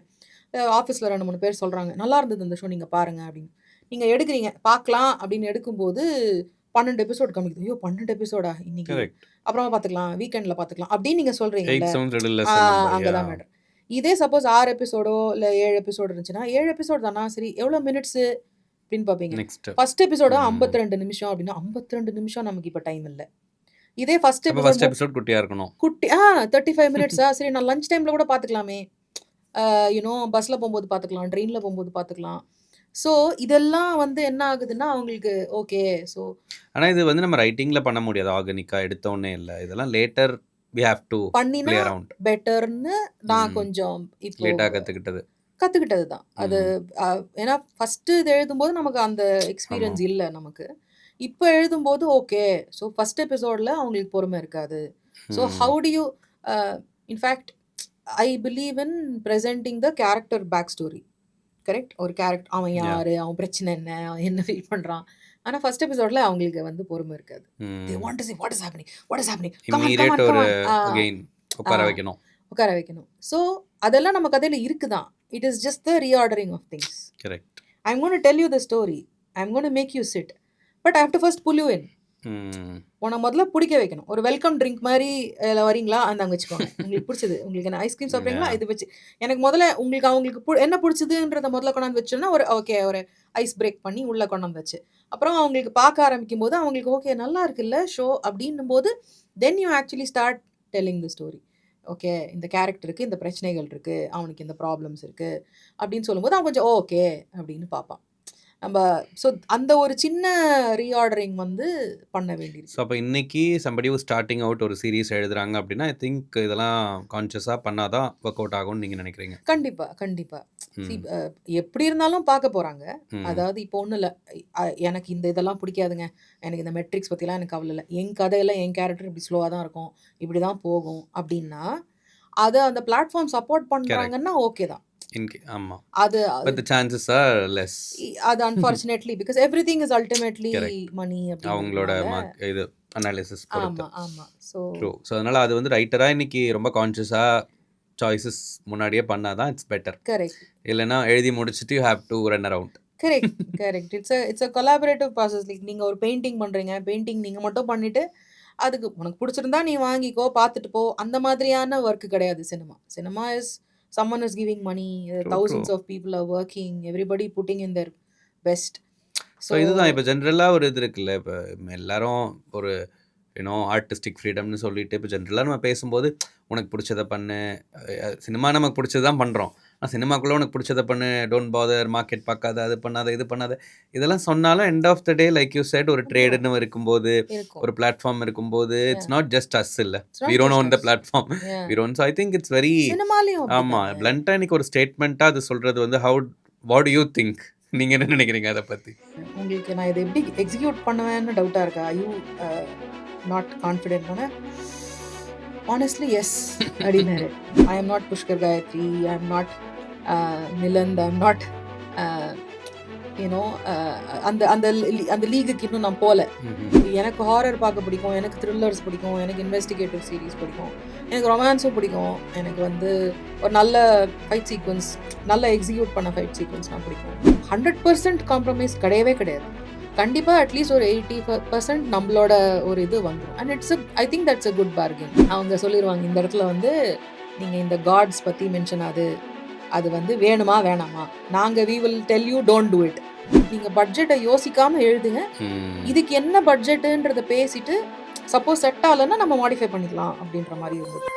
Speaker 1: ஆஃபீஸில் 2-3 பேர் சொல்கிறாங்க நல்லா இருந்தது இந்த ஷோ நீங்கள் பாருங்கள் அப்படின்னு. நீங்கள் எடுக்கிறீங்க, பார்க்கலாம் அப்படின்னு எடுக்கும்போது 12 episode காமிக்குது. ஐயோ 12 episodeா இன்னைக்கு, அப்புறமா பார்த்துக்கலாம், வீக்கெண்டில் பார்த்துக்கலாம் அப்படின்னு நீங்கள் சொல்கிறீங்க. அங்கே தான் மேட்டர். இதே சப்போஸ் 6 எபிசோடோ இல்லை 7 எபிசோடு இருந்துச்சுன்னா 7 எபிசோடு தானா சரி எவ்வளோ மினிட்ஸு அப்படின்னு பார்ப்பீங்க.
Speaker 2: நெக்ஸ்ட்
Speaker 1: ஃபர்ஸ்ட் எபிசோட 52 நிமிஷம் அப்படின்னா 52 நிமிஷம் நமக்கு இப்போ டைம் இல்லை. இதே ஃபர்ஸ்ட்
Speaker 2: ஃபர்ஸ்ட்
Speaker 1: எபிசோட்
Speaker 2: எபிசோட் குட்டியா இருக்கணும்.
Speaker 1: குட்டி 35 மினிட்ஸா சரி நான் லஞ்ச் டைமில் கூட பார்த்துக்கலாமே, யூனோ பஸ்ஸில் போகும்போது பார்த்துக்கலாம், ட்ரெயினில் போகும்போது பார்த்துக்கலாம். ஸோ இதெல்லாம் வந்து என்ன ஆகுதுன்னா அவங்களுக்கு ஓகே. ஸோ
Speaker 2: ஆனா இது வந்து நம்ம ரைட்டிங்ல பண்ண முடியாது, ஆர்கானிக்கா எடுத்தோன்னே இல்லை. இதெல்லாம் லேட்டர் we have to
Speaker 1: பண்ணினா
Speaker 2: play around.
Speaker 1: பெட்டர்னு நான் கொஞ்சம் இப்போ
Speaker 2: லேட்டா
Speaker 1: கற்றுக்கிட்டது தான் அது. ஏன்னா ஃபஸ்ட்டு இது எழுதும்போது நமக்கு அந்த எக்ஸ்பீரியன்ஸ் இல்லை நமக்கு. இப்போ எழுதும்போது ஓகே. ஸோ ஃபஸ்ட் எபிசோடில் அவங்களுக்கு பொறுமை இருக்காது. So how to you in fact I believe in presenting the character back story. Correct. ஒரு கேரக்டர் அவன் யார், அவன் பிரச்சனை என்ன, அவன் என்ன ஃபீல் பண்ணுறான். ஆனால் ஃபர்ஸ்ட் எபிசோடில் அவங்களுக்கு வந்து பொறுமை இருக்காது. They want to see what is happening, what is happening. Come on, come on, come on.
Speaker 2: again உட்கார வைக்கணும்.
Speaker 1: உட்கார வைக்கணும். ஸோ அதெல்லாம் நம்ம கதையில் இருக்குதான். It is just the reordering of things.
Speaker 2: Correct.
Speaker 1: I am gonna tell you the story, I am gonna make you sit, but I have to first pull you in. உன்னை முதல்ல பிடிக்க வைக்கணும். ஒரு welcome drink மாதிரி வரீங்களா அந்த அங்கே வச்சுக்கோங்க. உங்களுக்கு பிடிச்சது, உங்களுக்கு என்ன ஐஸ்கிரீம் சாப்பிட்றீங்களா இது வச்சு எனக்கு முதல்ல உங்களுக்கு அவங்களுக்கு என்ன பிடிச்சதுன்றத முதல்ல கொண்டாந்து வச்சோன்னா ஒரு ஓகே ஒரு ஐஸ் பிரேக் பண்ணி உள்ளே கொண்டாந்து வச்சு அப்புறம் அவங்களுக்கு பார்க்க ஆரம்பிக்கும் போது அவங்களுக்கு ஓகே நல்லா இருக்குல்ல ஷோ அப்படின்னும் போது then you actually start telling the story. Okay இந்த கேரக்டருக்கு இந்த பிரச்சனைகள் இருக்குது, அவனுக்கு இந்த ப்ராப்ளம்ஸ் இருக்குது அப்படின்னு சொல்லும்போது அவன் கொஞ்சம் ஓகே அப்படின்னு பார்ப்பான் நம்ம. ஸோ அந்த ஒரு சின்ன ரீஆர்டரிங் வந்து பண்ண வேண்டியது.
Speaker 2: ஸோ அப்போ இன்னைக்கு சம்படி ஸ்டார்டிங் அவுட் ஒரு சீரீஸ் எழுதுறாங்க அப்படின்னா ஐ திங்க் இதெல்லாம் கான்ஷியஸாக பண்ணாதான் ஒர்க் அவுட் ஆகும்னு நீங்கள் நினைக்கிறீங்க?
Speaker 1: கண்டிப்பாக எப்படி இருந்தாலும் பார்க்க போகிறாங்க. அதாவது இப்போ ஒன்றும் இல்லை, எனக்கு இந்த இதெல்லாம் பிடிக்காதுங்க, எனக்கு இந்த மெட்ரிக்ஸ் பற்றிலாம் எனக்கு கவலை இல்லை, என் கதையில் என் கேரக்டர் இப்படி ஸ்லோவாக தான் இருக்கும், இப்படி தான் போகும் அப்படின்னா அதை அந்த பிளாட்ஃபார்ம் சப்போர்ட் பண்ணுறாங்கன்னா ஓகே தான்.
Speaker 2: ஆமா,
Speaker 1: அது
Speaker 2: but the chances are less.
Speaker 1: அது unfortunately because everything is ultimately money
Speaker 2: அவங்களோட இது அனாலிசிஸ் பொறுத்து.
Speaker 1: ஆமா ஸோ
Speaker 2: அதனால அது வந்து ரைட்டரா இன்னைக்கு ரொம்ப கான்ஷியஸா சாய்ஸஸ் முன்னாடியே பண்ணாதான் இட்ஸ் பெட்டர்.
Speaker 1: கரெக்ட்.
Speaker 2: இல்லைன்னா எழுதி முடிச்சுட்டு you have to run around.
Speaker 1: Correct. It's a collaborative process. Like நீங்கள் ஒரு பெயிண்டிங் பண்ணுறீங்க, பெயிண்டிங் நீங்கள் மட்டும் பண்ணிட்டு அதுக்கு உனக்கு பிடிச்சிருந்தா நீ வாங்கிக்கோ பார்த்துட்டு போ, அந்த மாதிரியான ஒர்க்கு கிடையாது cinema. Cinema is someone is giving money, thousands of people are working, everybody putting in their best.
Speaker 2: So இதுதான் இப்போ ஜென்ரலாக ஒரு இது இருக்குல்ல, இப்போ எல்லாரும் ஒரு யூனோ ஆர்டிஸ்டிக் ஃப்ரீடம்னு சொல்லிட்டு இப்போ ஜென்ரலாக நம்ம பேசும்போது உனக்கு பிடிச்சதை பண்ணு, சினிமா நமக்கு பிடிச்சது தான் பண்ணுறோம், ஆனால் சினிமாக்குள்ளே உனக்கு பிடிச்சதை பண்ணு, டோன்ட் பாதர், மார்க்கெட் பார்க்காத, அது பண்ணாத இது பண்ணாத, இதெல்லாம் சொன்னாலும் end of the day like you set ஒரு ட்ரேடுன்னு இருக்கும்போது, ஒரு பிளாட்ஃபார்ம் இருக்கும்போது இட்ஸ் நாட் ஜஸ்ட் அஸ் இல்லை, we don't own the platform, we don't. So I think it's very ஆமாம் பிளண்ட்டாக இன்னைக்கு ஒரு ஸ்டேட்மெண்ட்டாக அது சொல்கிறது வந்து what do you think? நீங்கள் என்ன நினைக்கிறீங்க அதை பற்றி?
Speaker 1: உங்களுக்கு நான் இதை எப்படி எக்ஸிக்யூட் பண்ணுவேன்னு டவுட்டாக இருக்கா? யூ நாட் கான்ஃபிடென்ட் தானே? ஆனஸ்ட்லி எஸ் அப்படின்னாரு. I am not Pushkar Gayathri, I am not Nilanth, I am not you know அந்த அந்த அந்த லீகுக்கு இன்னும் நான் போகல. எனக்கு ஹாரர் பார்க்க பிடிக்கும், எனக்கு த்ரில்லர்ஸ் பிடிக்கும், எனக்கு இன்வெஸ்டிகேட்டிவ் சீரீஸ் பிடிக்கும், எனக்கு ரொமான்ஸும் பிடிக்கும், எனக்கு வந்து ஒரு நல்ல ஃபைட் சீக்வன்ஸ், நல்ல எக்ஸிக்யூட் பண்ண ஃபைட் சீக்வன்ஸ் நான் பிடிக்கும். 100% காம்ப்ரமைஸ் கிடையவே கிடையாது. கண்டிப்பாக அட்லீஸ்ட் ஒரு 80% நம்மளோட ஒரு இது வந்துடும். And it's I think that's a good bargain. அவங்க சொல்லிடுவாங்க இந்த இடத்துல வந்து நீங்கள் இந்த காட்ஸ் பற்றி மென்ஷன் அது வந்து வேணுமா வேணாமா, நாங்கள் we will tell you don't do it. நீங்கள் பட்ஜெட்டை யோசிக்காமல் எழுதுங்க, இதுக்கு என்ன பட்ஜெட்டுன்றதை பேசிட்டு சப்போஸ் செட் ஆகலைன்னா நம்ம மாடிஃபை பண்ணிக்கலாம் அப்படின்ற மாதிரி இருந்தது.